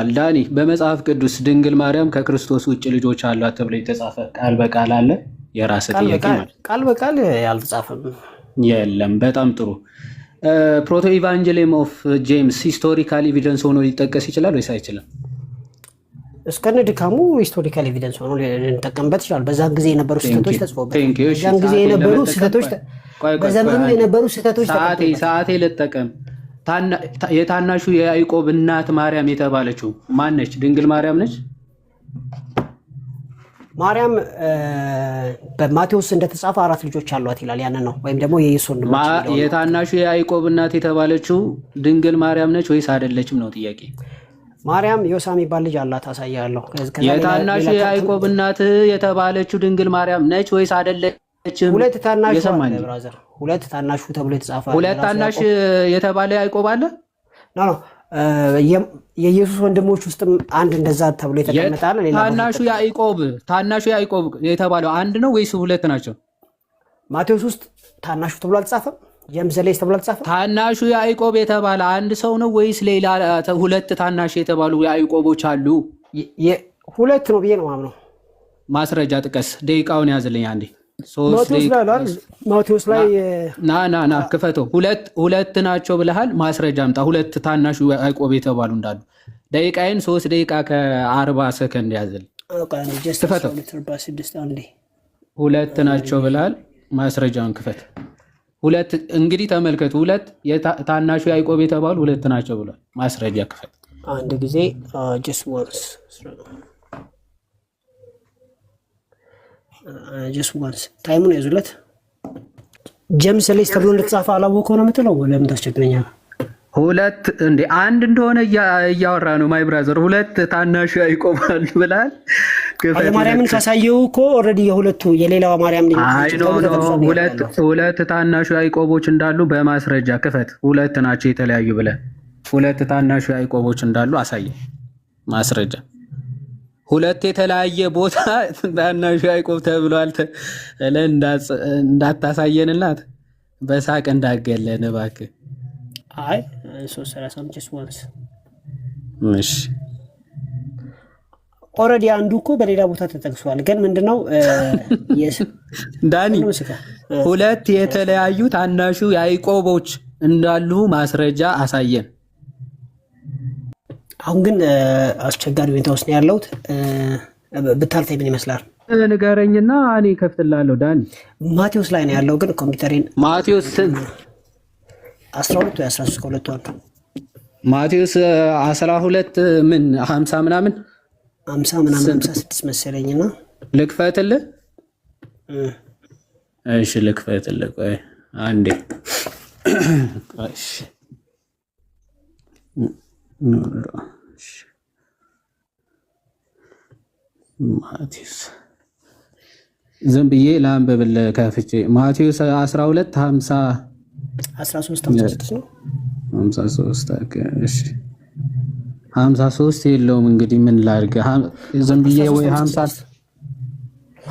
ይገባል። ዳኒ በመጽሐፍ ቅዱስ ድንግል ማርያም ከክርስቶስ ውጭ ልጆች አሏት ተብሎ የተጻፈ ቃል በቃል አለ? የራስ ጥያቄ ማለት ቃል በቃል ያልተጻፈም የለም። በጣም ጥሩ። ፕሮቶ ኢቫንጀሊየም ኦፍ ጄምስ ሂስቶሪካል ኤቪደንስ ሆኖ ሊጠቀስ ይችላል ወይስ አይችልም? እስከነ ድካሙ ሂስቶሪካል ኤቪደንስ ሆኖ ልንጠቀምበት ይችላል። በዛን ጊዜ የነበሩ ስህተቶች ተጽፎበታል። በዛን ጊዜ የነበሩ ስህተቶች በዘመኑ የነበሩ ስህተቶች ሰዓቴ ልጠቀም። የታናሹ የያዕቆብ እናት ማርያም የተባለችው ማን ነች? ድንግል ማርያም ነች? ማርያም በማቴዎስ እንደተጻፈ 4 ልጆች አሏት ይላል። ያንን ነው ወይም ደግሞ የኢየሱስ ወንድሞች። የታናሹ የያዕቆብ እናት የተባለችው ድንግል ማርያም ነች ወይስ አይደለችም ነው ጥያቄ። ማርያም ዮሳ የሚባል ልጅ አላት፣ አሳያለሁ። የታናሹ የያዕቆብ እናት የተባለችው ድንግል ማርያም ነች ወይስ አይደለችም? ሁለት ታናሹ ተብሎ የተጻፈ ሁለት ታናሽ የተባለ ያዕቆብ አለ? ኖ የኢየሱስ ወንድሞች ውስጥም አንድ እንደዛ ተብሎ የተቀመጣለ። ታናሹ ያዕቆብ የተባለው አንድ ነው ወይስ ሁለት ናቸው? ማቴዎስ ውስጥ ታናሹ ተብሎ አልተጻፈም? ጀምስ ዘሌስ ተብሎ አልተጻፈም? ታናሹ ያዕቆብ የተባለ አንድ ሰው ነው ወይስ ሌላ ሁለት ታናሽ የተባሉ ያዕቆቦች አሉ? ሁለት ነው ብዬ ነው ማምነው። ማስረጃ ጥቀስ። ደቂቃውን ያዝልኝ አንዴ። ማቴዎስ ላይ ና ክፈተው። ሁለት ናቸው ብለሃል። ማስረጃ አምጣ። ሁለት ታናሹ ያዕቆብ የተባሉ እንዳሉ። ደቂቃዬን 3 ደቂቃ ከ40 ሰከንድ ያዝልኝ። ክፈተው። ሁለት ናቸው ብለሃል። ማስረጃውን ክፈት። ሁለት እንግዲህ ተመልከቱ። ሁለት ታናሹ ያዕቆብ የተባሉ ሁለት ናቸው ብሏል። ማስረጃ ክፈት። አንድ ጊዜ just once ታይሙን ያዙለት። ጀምስ ሌስ ተብሎ እንደተጻፈ አላወቀው ነው የምትለው? ለምን ታስቸግረኛለህ? ሁለት እንዴ አንድ እንደሆነ እያወራ ነው ማይ ብራዘር። ሁለት ታናሹ ያዕቆብ አሉ ብለሃል። ማርያምን ካሳየው እኮ ኦልሬዲ የሁለቱ የሌላዋ ማርያም ሁለት ታናሹ ያዕቆቦች እንዳሉ በማስረጃ ክፈት። ሁለት ናቸው የተለያዩ ብለህ ሁለት ታናሹ ያዕቆቦች እንዳሉ አሳየው ማስረጃ። ሁለት የተለያየ ቦታ ታናሹ ያዕቆብ ተብሏል እንዳታሳየንላት በሳቅ እንዳገለን እባክህ። አይ 335 እሺ ኦልሬዲ አንዱ እኮ በሌላ ቦታ ተጠቅሷል። ግን ምንድነው ዳኒ ሁለት የተለያዩ ታናሹ ያዕቆቦች እንዳሉ ማስረጃ አሳየን። አሁን ግን አስቸጋሪ ሁኔታ ውስጥ ነው ያለሁት። ብታልፈኝ ምን ይመስላል? ንገረኝና እኔ ከፍትላለሁ። ዳኒ ማቴዎስ ላይ ነው ያለው። ግን ኮምፒውተሬን ማቴዎስ 12 ወይ 13 ከሁለቱ አንዱ ማቴዎስ 12 ምን 50 ምናምን 56 መሰለኝና ልክፈትልህ። እሺ ልክፈትልህ። ቆይ አንዴ። እሺ ማቴዎስ ዝም ብዬ ላንብብልህ ከፍቼ። ማቴዎስ 12 50 13 56 ነው 53። እሺ 53 የለውም። እንግዲህ ምን ላድርግ? ዝም ብዬ ወይ 50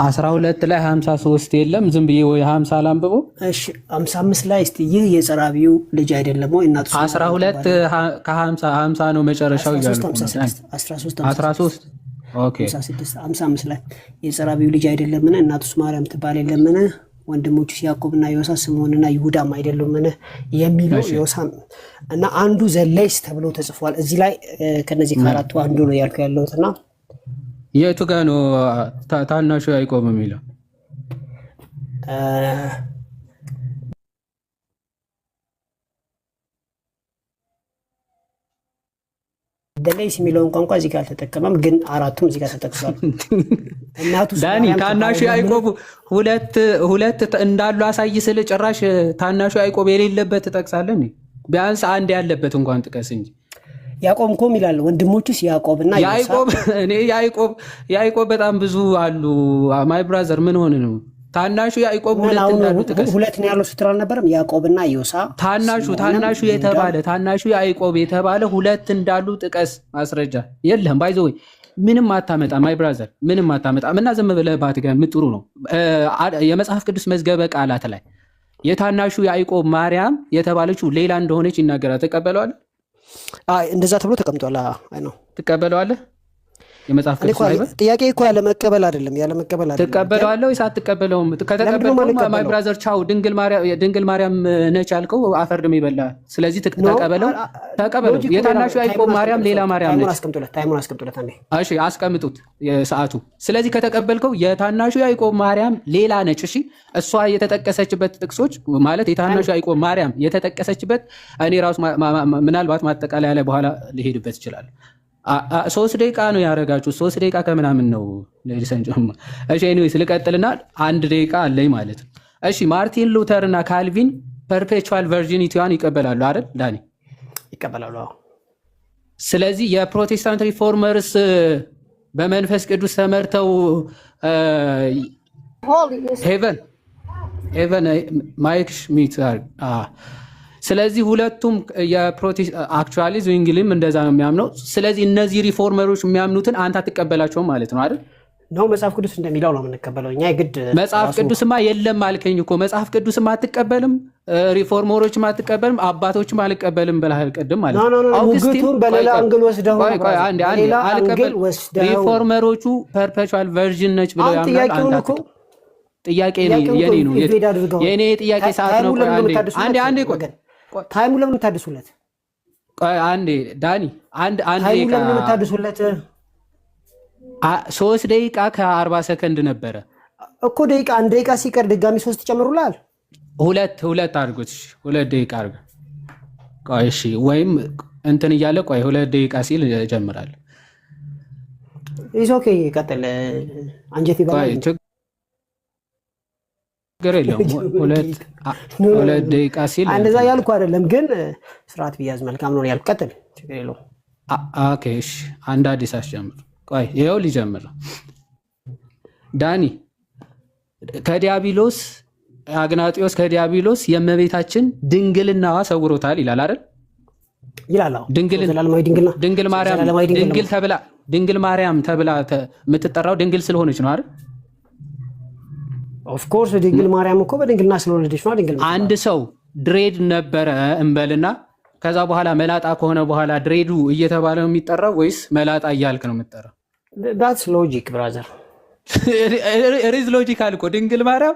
12 ላይ 53 የለም። ዝም ብዬ ወይ 50 ላንብበው። እሺ 55 ላይ እስቲ ይህ የጸራቢው ልጅ አይደለም ወይ? እናቱ 12 ከ50 50 ነው መጨረሻው ይላል። 13 ኦኬ 55 ላይ የጸራቢው ልጅ አይደለምን? እናቱስ ማርያም ትባል የለምን? ወንድሞቹ ያዕቆብና ዮሳ ስምዖንና ይሁዳም አይደሉምን? የሚለው ዮሳ እና አንዱ ዘሌስ ተብሎ ተጽፏል እዚህ ላይ። ከነዚህ ከአራቱ አንዱ ነው ያልኩ ያለውትና የቱ ጋር ነው ታናሹ ያዕቆብ የሚለው? ዘሌስ የሚለውን ቋንቋ እዚህ ጋር አልተጠቀመም፣ ግን አራቱም እዚህ ጋር ተጠቅሷል። እናቱ ዳኒ ታናሹ ያዕቆብ ሁለት እንዳሉ አሳይ ስል ጭራሽ ታናሹ ያዕቆብ የሌለበት ትጠቅሳለህ? ቢያንስ አንድ ያለበት እንኳን ጥቀስ እንጂ። ያዕቆብ እኮም ይላል ወንድሞቹስ ያዕቆብና ያዕቆብ እኔ ያዕቆብ በጣም ብዙ አሉ። ማይ ብራዘር ምን ሆነ ነው? ታናሹ ያዕቆብ ሁለት እንዳሉ ጥቀስ። ሁለት ነው ያለው ስትል አልነበረም? ያዕቆብና ዮሳ ታናሹ ያዕቆብ የተባለ ሁለት እንዳሉ ጥቀስ። ማስረጃ የለም። ባይዘ ወይ ምንም አታመጣ ማይ ብራዘር፣ ምንም አታመጣም። እና ዝም ብለህ ባትገምት ጥሩ ነው። የመጽሐፍ ቅዱስ መዝገበ ቃላት ላይ የታናሹ ያዕቆብ ማርያም የተባለችው ሌላ እንደሆነች ይናገራል። ተቀበለዋል? እንደዛ ተብሎ ተቀምጧል። አይ ነው ትቀበለዋለህ? የመጽሐፍ ቅዱስ ባይብል ጥያቄ እኮ ያለ መቀበል አይደለም። ትቀበለዋለህ ወይስ አትቀበለውም? ከተቀበልከው ማይ ብራዘር ቻው ድንግል ማርያም ነች ያልከው አፈርድም ይበላል። ስለዚህ ተቀበለው። የታናሹ ያዕቆብ ማርያም ሌላ ማርያም ነች። ታይሙን አስቀምጡለት አንዴ። እሺ አስቀምጡት የሰዓቱ። ስለዚህ ከተቀበልከው የታናሹ ያዕቆብ ማርያም ሌላ ነች። እሺ እሷ የተጠቀሰችበት ጥቅሶች ማለት የታናሹ ያዕቆብ ማርያም የተጠቀሰችበት እኔ ራሱ ምናልባት ማጠቃለያ ላይ በኋላ ሊሄድበት ይችላል። 3 ደቂቃ ነው ያደረጋችሁ። 3 ደቂቃ ከምናምን ነው ለዲሰንጆ። እሺ ኤኒዌይስ ልቀጥልና 1 ደቂቃ አለኝ ማለት ነው። እሺ ማርቲን ሉተር እና ካልቪን ፐርፔቹዋል ቨርጂኒቲዋን ይቀበላሉ አይደል ዳኒ? ይቀበላሉ። ስለዚህ የፕሮቴስታንት ሪፎርመርስ በመንፈስ ቅዱስ ተመርተው ሄቨን ማይክ ሽሚት ስለዚህ ሁለቱም አክቹዋሊ ዙንግሊም እንደዛ ነው የሚያምነው። ስለዚህ እነዚህ ሪፎርመሮች የሚያምኑትን አንተ አትቀበላቸውም ማለት ነው አይደል? ነው መጽሐፍ ቅዱስ እንደሚለው ነው የምንቀበለው እኛ። የግድ መጽሐፍ ቅዱስማ የለም አልከኝ እኮ። መጽሐፍ ቅዱስማ አትቀበልም፣ ሪፎርመሮችም አትቀበልም፣ አባቶችም አልቀበልም ብለሃል ቅድም ማለት ነው። አውግስቲን በሌላ አንግል ወስደው ሪፎርመሮቹ ፐርፔቹዋል ቨርዥን ነች ብለው ያምናል። አንተ ጥያቄ የኔ ነው የኔ ጥያቄ ሰዓት ነው። አንዴ ቆይ ታይሙ ለምን ታድሱለት? አንዴ ዳኒ አንድ ታይሙ ለምን ታድሱለት? 3 ደቂቃ ከ40 ሰከንድ ነበረ እኮ ደቂቃ። 1 ደቂቃ ሲቀር ድጋሚ 3 ጨምሩላል። ሁለት አድርጉት። እሺ 2 ደቂቃ አድርገ ቆይ። እሺ ወይም እንትን እያለ ቆይ 2 ደቂቃ ሲል እጀምራለሁ። ኢስ ኦኬ ቀጥል። አንጀት ይባላል። ችግር የለውም። 2 ደቂቃ ሲል እንደዛ ያልኩ አይደለም፣ ግን ስርዓት ቢያዝ መልካም ነው ያልኩ። ቀጥል። ችግር የለውም። ኦኬ እሺ አንድ አዲስ አስጀምር። ቆይ ይኸው ሊጀምር ነው። ዳኒ አግናጢዮስ ከዲያብሎስ የእመቤታችን ድንግልናዋ ሰውሮታል ይላል አይደል? ይላል። ድንግል ማርያም ተብላ የምትጠራው ድንግል ስለሆነች ነው አይደል? ኦፍ ኮርስ ድንግል ማርያም እኮ በድንግልና ስለወለደች ነው ድንግል። አንድ ሰው ድሬድ ነበረ እንበልና ከዛ በኋላ መላጣ ከሆነ በኋላ ድሬዱ እየተባለ ነው የሚጠራው ወይስ መላጣ እያልክ ነው የምትጠራው? ዳትስ ሎጂክ ብራዘር። ሪዝ ሎጂካል እኮ ድንግል ማርያም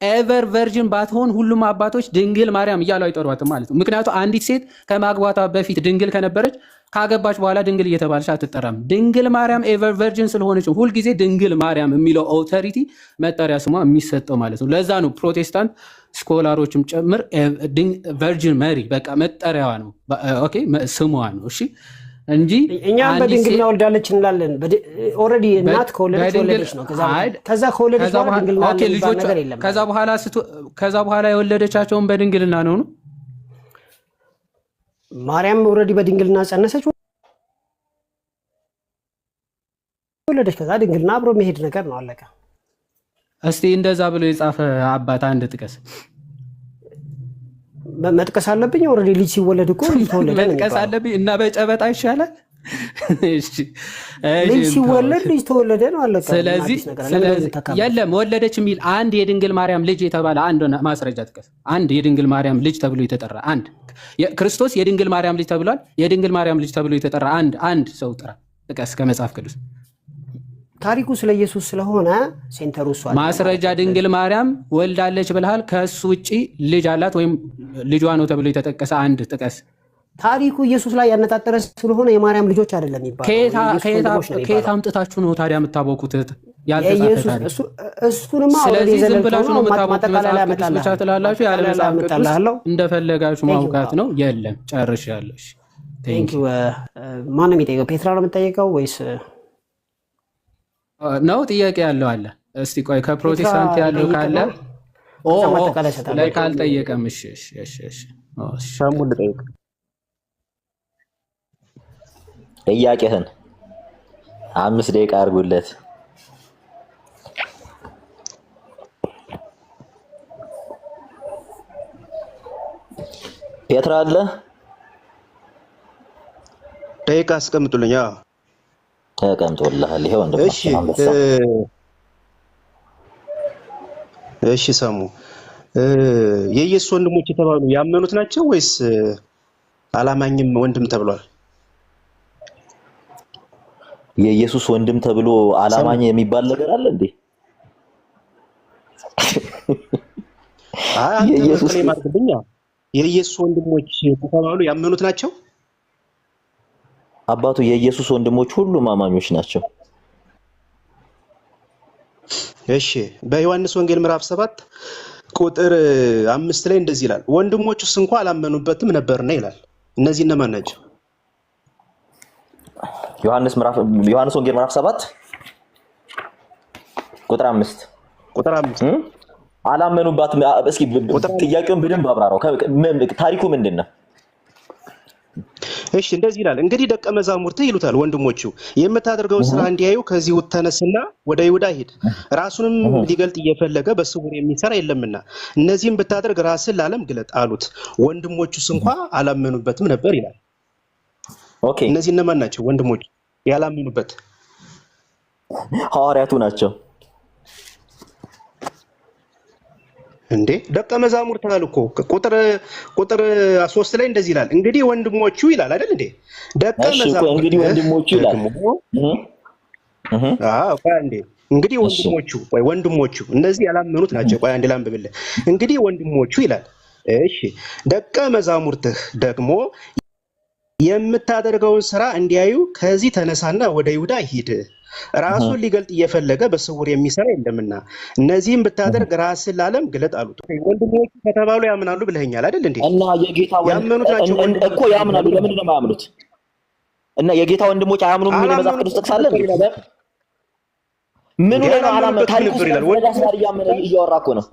ኤቨር ቨርጅን ባትሆን ሁሉም አባቶች ድንግል ማርያም እያሉ አይጠሯትም ማለት ነው። ምክንያቱም አንዲት ሴት ከማግባቷ በፊት ድንግል ከነበረች ካገባች በኋላ ድንግል እየተባለች አትጠራም። ድንግል ማርያም ኤቨር ቨርጅን ስለሆነች ሁልጊዜ ድንግል ማርያም የሚለው ኦቶሪቲ መጠሪያ ስሟ የሚሰጠው ማለት ነው። ለዛ ነው ፕሮቴስታንት ስኮላሮችም ጭምር ቨርጅን መሪ በቃ መጠሪያዋ ነው፣ ኦኬ ስሟ ነው። እሺ እንጂ እኛ በድንግልና ወልዳለች እንላለን። ኦልሬዲ እናት ከወለደች ነው። ከዛ ከወለደች በኋላ ድንግልና የሚባል ነገር የለም። ከዛ በኋላ የወለደቻቸውን በድንግልና ነው። ማርያም ኦልሬዲ በድንግልና ጸነሰች፣ ወለደች። ከዛ ድንግልና አብሮ መሄድ ነገር ነው። አለቀ። እስቲ እንደዛ ብሎ የጻፈ አባት አንድ ጥቀስ። መጥቀስ አለብኝ? ኦልሬዲ ልጅ ሲወለድ እኮ ተወለደ መጥቀስ አለብኝ እና በጨበጣ ይሻላል። እሺ ልጅ ሲወለድ ልጅ ተወለደ ነው። አለቀ። ስለዚህ የለም ወለደች የሚል አንድ የድንግል ማርያም ልጅ የተባለ አንድ ማስረጃ ጥቀስ። አንድ የድንግል ማርያም ልጅ ተብሎ የተጠራ አንድ ክርስቶስ የድንግል ማርያም ልጅ ተብሏል። የድንግል ማርያም ልጅ ተብሎ የተጠራ አንድ ሰው ጥራ፣ ጥቀስ ከመጽሐፍ ቅዱስ። ታሪኩ ስለ ኢየሱስ ስለሆነ ሴንተሩ እሷ ማስረጃ ድንግል ማርያም ወልዳለች ብለሃል። ከሱ ውጪ ልጅ አላት ወይም ልጇ ነው ተብሎ የተጠቀሰ አንድ ጥቀስ። ታሪኩ ኢየሱስ ላይ ያነጣጠረ ስለሆነ የማርያም ልጆች አይደለም ይባላል። ከየት አምጥታችሁ ነው ታዲያ የምታወቁት? እሱንማ ስለዚህ ዝም ብላችሁ ነው የምታወቁት። መጽሐፍ ቅዱስ ብቻ ትላላችሁ። ያለ መጽሐፍ ቅዱስ እንደፈለጋችሁ ማውቃት ነው። የለም ጨርሻለሁ። ቴንክ ዩ። ማነው የሚጠይቀው? ፔትራ ነው የምጠይቀው ወይስ ነው? ጥያቄ ያለው አለ። እስቲ ቆይ ከፕሮቴስታንት ያለው ካለ ላይ ካልጠየቀም ጥያቄህን 5 ደቂቃ አድርጉለት። ፔትራ አለ? ደቂቃ አስቀምጡልኝ። ተቀምጦልሃል። ይሄው እሺ ሰሙ የኢየሱስ ወንድሞች የተባሉ ያመኑት ናቸው ወይስ አላማኝም ወንድም ተብሏል። የኢየሱስ ወንድም ተብሎ አላማኝ የሚባል ነገር አለ እንዴ? የኢየሱስ የኢየሱስ ወንድሞች ተባሉ ያመኑት ናቸው። አባቱ የኢየሱስ ወንድሞች ሁሉም አማኞች ናቸው። እሺ በዮሐንስ ወንጌል ምዕራፍ 7 ቁጥር 5 ላይ እንደዚህ ይላል፣ ወንድሞቹስ እንኳን አላመኑበትም ነበርና ይላል። እነዚህ እነማን ናቸው? ዮሐንስ ወንጌል ምዕራፍ 7 ቁጥር 5 አላመኑባትም። እስኪ ጥያቄውን በደንብ አብራራው። ታሪኩ ምንድነው? እሺ እንደዚህ ይላል፣ እንግዲህ ደቀ መዛሙርት ይሉታል ወንድሞቹ የምታደርገውን ስራ እንዲያዩ ከዚህ ተነስና ወደ ይሁዳ ሂድ፣ ራሱንም ሊገልጥ እየፈለገ በስውር የሚሰራ የለምና እነዚህም ብታደርግ ራስን ለዓለም ግለጥ አሉት። ወንድሞቹስ እንኳን አላመኑበትም ነበር ይላል። ኦኬ እነዚህ እነማን ናቸው ወንድሞቹ ያላመኑበት? ሐዋርያቱ ናቸው። እንዴ ደቀ መዛሙርት አሉ እኮ ቁጥር 3 ላይ እንደዚህ ይላል፣ እንግዲህ ወንድሞቹ ይላል አይደል እንዴ? ደቀ መዛሙርት እንግዲህ ወንድሞቹ ይላል። እንግዲህ ወንድሞቹ እነዚህ ያላመኑት ናቸው። ቆይ አንዴ ላንብብልህ። እንግዲህ ወንድሞቹ ይላል። እሺ ደቀ መዛሙርትህ ደግሞ የምታደርገውን ስራ እንዲያዩ ከዚህ ተነሳና ወደ ይሁዳ ሂድ፣ ራሱን ሊገልጥ እየፈለገ በስውር የሚሰራ የለምና እነዚህም ብታደርግ ራስን ለዓለም ግለጥ አሉት። ወንድሞቹ ከተባሉ ያምናሉ ብለኸኛል አይደል እንዴ? እና የጌታ ያመኑት ናቸው እኮ ያምናሉ። ለምንድን ነው የማያምኑት? እና የጌታ ወንድሞች አያምኑም የሚል መጽሐፍ ቅዱስ ጥቅስ አለ። ምን ነው አላመኑ? ታሪኩ ይላል ወዳስ ጋር እያወራ እኮ ነው።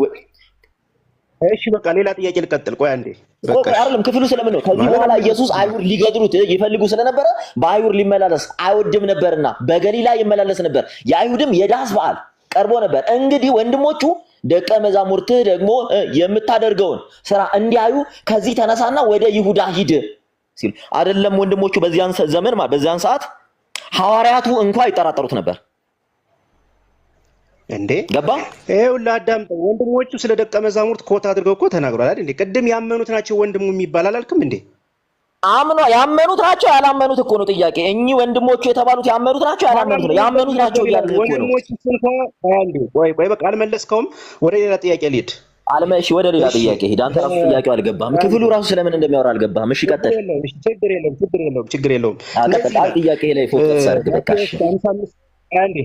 እሺ በቃ ሌላ ጥያቄ ልቀጥል። ቆይ አንዴ በቃ አይደለም ክፍሉ ስለምን ነው? ከዚህ በኋላ ኢየሱስ አይሁድ ሊገድሉት ይፈልጉ ስለነበረ በአይሁድ ሊመላለስ አይወድም ነበርና በገሊላ ይመላለስ ነበር። የአይሁድም የዳስ በዓል ቀርቦ ነበር። እንግዲህ ወንድሞቹ ደቀ መዛሙርትህ ደግሞ የምታደርገውን ስራ እንዲያዩ ከዚህ ተነሳና ወደ ይሁዳ ሂድ ሲል አይደለም። ወንድሞቹ በዚያን ዘመን በዚያን ሰዓት ሐዋርያቱ እንኳን ይጠራጠሩት ነበር። እንዴ ገባ? ይኸውልህ አዳምጠው። ወንድሞቹ ስለ ደቀ መዛሙርት ኮት አድርገው እኮ ተናግሯል አይደል እንዴ? ቅድም ያመኑት ናቸው ወንድሙ የሚባል አላልክም እንዴ? ያመኑት ናቸው ያላመኑት እኮ ነው ጥያቄ። እኚህ ወንድሞቹ የተባሉት ያመኑት ናቸው ያላመኑት ነው? ያመኑት ናቸው እያልን እኮ ነው። ወንድሞቹ ቆይ በቃ አልመለስከውም። ወደ ሌላ ጥያቄ ልሂድ። እሺ ወደ ሌላ ጥያቄ ሂድ። አንተ ራሱ ጥያቄው አልገባህም። ክፍሉ ራሱ ስለምን እንደሚያወራ አልገባህም። እሺ ቀጥል። ችግር የለውም። ጥያቄ ላይ ፎከስ አድርግ በቃ። አንዴ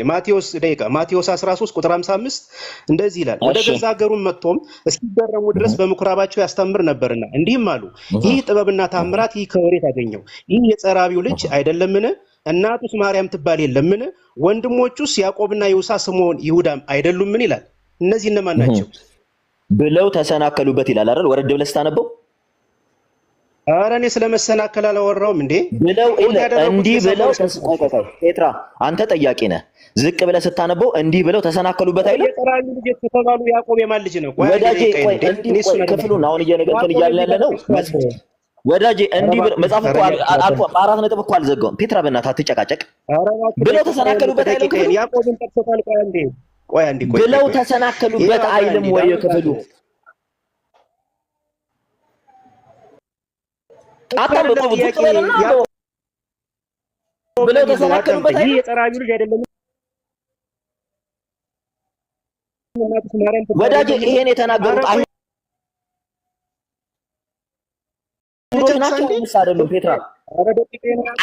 ማቴዎስ 13 ቁጥር 55 እንደዚህ ይላል፣ ወደ ገዛ ሀገሩም መጥቶም እስኪገረሙ ድረስ በምኩራባቸው ያስተምር ነበርና እንዲህም አሉ፣ ይህ ጥበብና ታምራት ይህ ከወዴት አገኘው? ይህ የጸራቢው ልጅ አይደለምን? እናቱስ ማርያም ትባል የለምን? ወንድሞቹስ ያዕቆብና ይሁዳ ስምዖን ይሁዳም አይደሉምን? ይላል። እነዚህ እነማን ናቸው ብለው ተሰናከሉበት ይላል አይደል? ወረድ ብለህ ስታነበው ኧረ እኔ ስለመሰናከል አላወራሁም እንዴ ብለው እንዲህ ብለው ፔትራ አንተ ጠያቂ ነህ። ዝቅ ብለህ ስታነበው እንዲህ ብለው ተሰናከሉበት አይደል? የጸራቢው ልጅ የተባሉ ያዕቆብ የማን ልጅ ነው? ወዳጄ ቆይ ክፍሉን አሁን እየነገርኩን እያልን ያለ ነው ወዳጄ። እንዲህ መጽሐፍ እኮ አልቆ በአራት ነጥብ እኮ አልዘጋውም። ፔትራ በእናትህ አትጨቃጨቅ። ብለው ተሰናከሉበት አይደል? ያዕቆብን ጠቅሶታል። ቆይ አንዴ ብለው ተሰናከሉበት አይልም ወይ ክፍሉ? አታምጣው ዝቅ በልና ብለው ተሰናከሉበት አይደል? የጸራቢው ልጅ አይደለም ወዳጄ። ይሄን የተናገሩት አይሁዶች ናቸው ወይስ አይደሉም? ፔትራ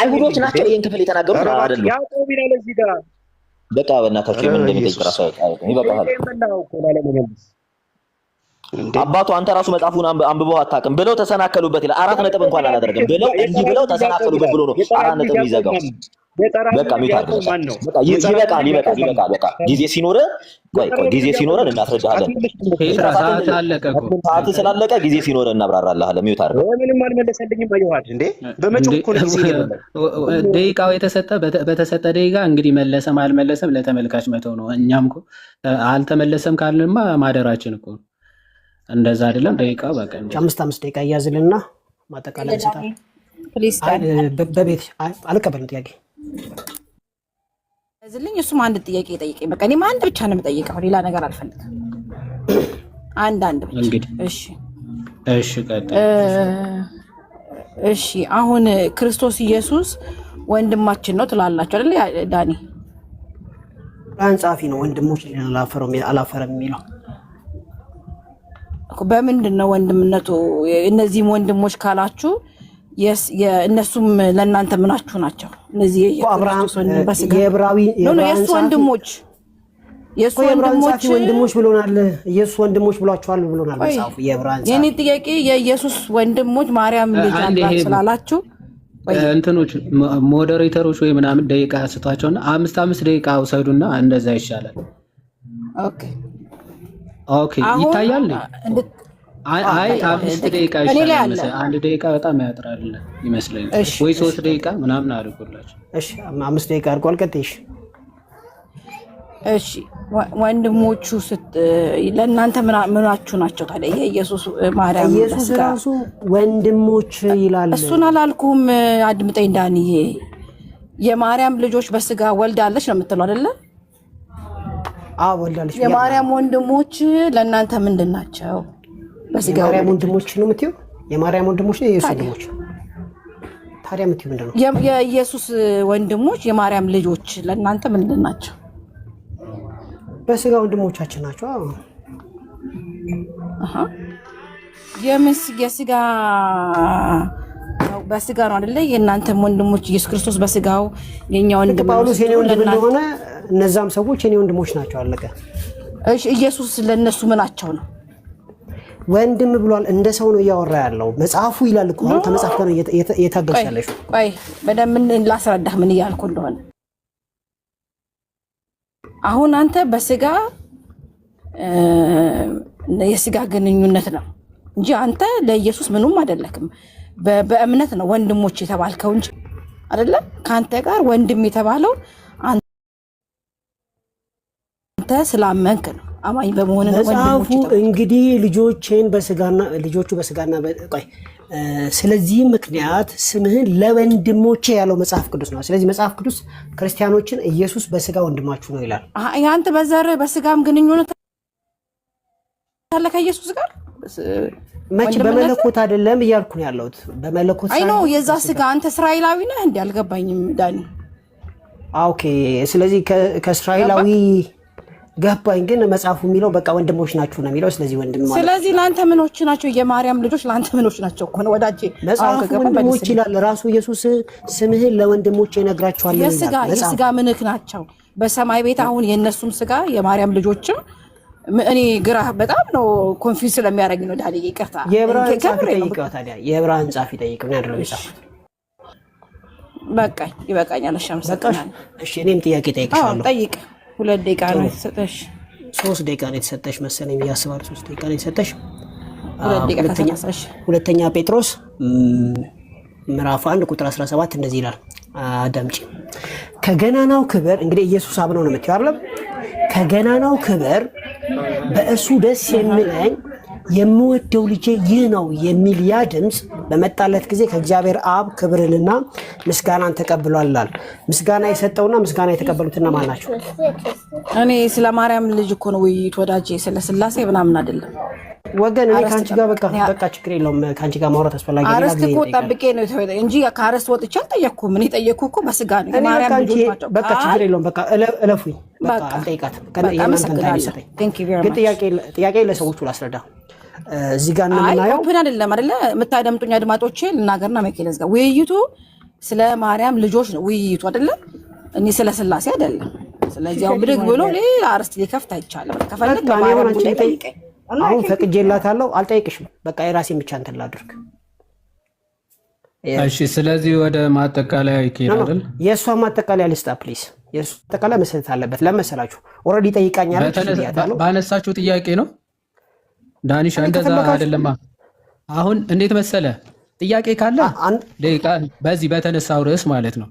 አይሁዶች ናቸው ይሄን ክፍል የተናገሩት አይደሉም? ያዕቆብ ይላል እዚህ ጋር። በቃ በእናታችሁ ምን እንደሚጠይቅ ራሱ ይበቃሃል። አባቱ አንተ ራሱ መጽሐፉን አንብበው አታውቅም። ብለው ተሰናከሉበት ይላል። አራት ነጥብ እንኳን አላደረገም። ብለው እንዲህ ብለው ተሰናከሉበት ብሎ ነው አራት ነጥብ የሚዘጋው። በቃ ይበቃል። በቃ ጊዜ ሲኖረን እናስረዳለን። ሰዓት ስላለቀ ጊዜ ሲኖረን እናብራራለን። ሚውት አድርገው። ምንም አልመለሰልኝም። አየኋት እንዴ በመጪው እኮ ነው ጊዜ ደቂቃው በተሰጠ ደቂቃ እንግዲህ መለሰም አልመለሰም ለተመልካች መተው ነው። እኛም እኮ አልተመለሰም ካልንማ ማደራችን እኮ እንደዛ አይደለም። ደቂቃ በቃ 5 ደቂቃ እያዝልና ማጠቃለያ ይሰጣል። በቤት አልቀበልም ጥያቄ እዚልኝ እሱም አንድ ጥያቄ ጠይቀኝ። በቃ እኔም አንድ ብቻ ነው የምጠይቀው፣ ሌላ ነገር አልፈልግም። አንድ ብቻ። እንግዲህ እሺ ቀጥል። እሺ አሁን ክርስቶስ ኢየሱስ ወንድማችን ነው ትላላችሁ አይደል ዳኒ? አንጻፊ ነው ወንድሞች አላፈረም የሚለው በምንድን ነው ወንድምነቱ? እነዚህም ወንድሞች ካላችሁ እነሱም ለእናንተ ምናችሁ ናቸው? እነዚህ የእሱ ወንድሞች ወንድሞች ብሎናል። ኢየሱስ ወንድሞች ብሏቸዋል ብሎናል መጽሐፉ። የዕብራውያን የኔ ጥያቄ የኢየሱስ ወንድሞች ማርያም ልጅ አላት ስላላችሁ እንትኖች ሞዴሬተሮች ወይ ምናምን ደቂቃ ስጧቸውና 5 ደቂቃ ውሰዱና እንደዛ ይሻላል። ኦኬ ይታያል። አይ 5 ደቂቃ ይሻላል። 1 ደቂቃ በጣም ያጥራል ይመስለኛል። ወይ 3 ደቂቃ ምናምን አድርጎላችሁ። እሺ 5 ደቂቃ አድርጓል። ቀጥይሽ። እሺ ወንድሞቹ ለእናንተ ምናችሁ ናቸው ታዲያ? የኢየሱስ ማርያም ኢየሱስ ራሱ ወንድሞች ይላል። እሱን አላልኩም። አድምጠኝ ዳንዬ። የማርያም ልጆች በስጋ ወልዳለች ነው የምትለው አይደለ? አዎ ወልዳለች። የማርያም ወንድሞች ለእናንተ ምንድን ናቸው? በስጋ የማርያም ወንድሞች ነው የምትይው? የማርያም ወንድሞች ነው የኢየሱስ ወንድሞች? ታዲያ የምትይው ምንድን ነው? የኢየሱስ ወንድሞች የማርያም ልጆች ለእናንተ ምንድን ናቸው? በስጋ ወንድሞቻችን ናቸው። የስጋ በስጋ ነው አይደለ? የእናንተም ወንድሞች ኢየሱስ ክርስቶስ በስጋው የኛ ወንድም ጳውሎስ የኔ ወንድም እንደሆነ እነዛም ሰዎች የኔ ወንድሞች ናቸው። አለቀ። እሺ ኢየሱስ ለነሱ ምናቸው ነው? ወንድም ብሏል። እንደ ሰው ነው እያወራ ያለው መጽሐፉ ይላል እኮ። አሁን ከመጽሐፍ ጋር እየታገልሽ ያለሽ። ቆይ በደንብ ላስረዳህ ምን እያልኩ እንደሆነ። አሁን አንተ በስጋ የስጋ ግንኙነት ነው እንጂ አንተ ለኢየሱስ ምንም አይደለክም። በእምነት ነው ወንድሞች የተባልከው እንጂ አይደለ? ካንተ ጋር ወንድም የተባለው አንተ ስላመንክ ነው። አማኝ በመሆን ነው ወንድሞች የተባልከው። እንግዲህ ልጆቹ በስጋና ቆይ ስለዚህ ምክንያት ስምህን ለወንድሞቼ ያለው መጽሐፍ ቅዱስ ነው። ስለዚህ መጽሐፍ ቅዱስ ክርስቲያኖችን ኢየሱስ በስጋ ወንድማችሁ ነው ይላል። አንተ በዘር በስጋም ግንኙነት አለ ከኢየሱስ ጋር መቼ? በመለኮት አይደለም እያልኩ ነው ያለሁት። በመለኮት አይ ነው የዛ ስጋ። አንተ እስራኤላዊ ነህ እንዴ? አልገባኝም ዳኒ። ኦኬ ስለዚህ ከእስራኤላዊ ገባኝ። ግን መጽሐፉ የሚለው በቃ ወንድሞች ናችሁ ነው የሚለው። ስለዚህ ወንድም ማለት ስለዚህ ለአንተ ምኖች ናቸው? የማርያም ልጆች ለአንተ ምኖች ናቸው እኮ ነው ወዳጄ። መጽሐፉ ወንድሞች ይላል ራሱ ኢየሱስ። ስምህን ለወንድሞቼ እነግራቸዋለሁ ይላል። የስጋ ምንክ ናቸው በሰማይ ቤት። አሁን የእነሱም ስጋ የማርያም ልጆችም እኔ ግራ በጣም ነው ኮንፊውዝ ስለሚያደርግ ነው ዳኒ። ይቅርታ የዕብራውያን ጻፊ ጠይቀው ታዲያ። የዕብራውያን ጻፊ ጠይቀው ነው አይደለም የጻፉት። በቃ ይበቃኛል። እሺ እኔም ጥያቄ ጠይቅሻለሁ። ጠይቅ። 2 ደቂቃ ነው የተሰጠሽ። 3 ደቂቃ ነው የተሰጠሽ መሰለኝ ያስባል። 3 ደቂቃ ነው የተሰጠሽ። 2 ደቂቃ ተሰጠሽ። ሁለተኛ ጴጥሮስ ምዕራፍ 1 ቁጥር 17 እንደዚህ ይላል። አዳምጪ። ከገናናው ክብር እንግዲህ ኢየሱስ አብ ነው የምትይው አይደል? ከገናናው ክብር በእርሱ ደስ የሚለኝ የምወደው ልጄ ይህ ነው የሚል ያ ድምፅ በመጣለት ጊዜ ከእግዚአብሔር አብ ክብርንና ምስጋናን ተቀብሏል። ምስጋና የሰጠውና ምስጋና የተቀበሉትና ማን ናቸው? እኔ ስለ ማርያም ልጅ እኮ ነው ውይይት ወዳጄ፣ ስለ ስላሴ ምናምን አይደለም ወገን። እኔ ካንቺ ጋር በቃ ችግር የለውም። ካንቺ ጋር ማውራት አስፈላጊ ነው። አረስት እኮ ጠብቄ ነው እንጂ ከአረስት ወጥቼ አልጠየቅኩም። እኔ ጠየቅኩ እኮ በስጋ ነው። የማርያም ልጆች ናቸው። በቃ ችግር የለውም። በቃ እለፉኝ። በቃ አልጠይቃትም። ግን ጥያቄ ለሰዎቹ ላስረዳ። እዚህ ጋር እንደምናየው ኦፕን አይደለም አይደለ? የምታደምጡኝ አድማጮቼ ልናገርና መኬለስ ጋር ውይይቱ ስለ ማርያም ልጆች ነው ውይይቱ አይደለ? እኔ ስለ ስላሴ አይደለም። ስለዚህ አሁን ብድግ ብሎ ሌላ አርስት ሊከፍት አይቻልም። ከፈለክ ማርያም ጉዳይ ጠይቀኝ። አሁን ፈቅጄላታለሁ። አልጠይቅሽም። በቃ የራሴን ብቻ እንትን ላድርግ። እሺ ስለዚህ ወደ ማጠቃለያ ይኬዳል። የእሷ ማጠቃለያ ልስጣ ፕሊዝ። የእሷ ማጠቃለያ መሰረት አለበት። ለመሰላችሁ ኦልሬዲ ጠይቃኛለች። ባነሳችሁ ጥያቄ ነው ዳኒሻ። እንደዛ አይደለማ። አሁን እንዴት መሰለ ጥያቄ ካለ ደቂቃ በዚህ በተነሳው ርዕስ ማለት ነው።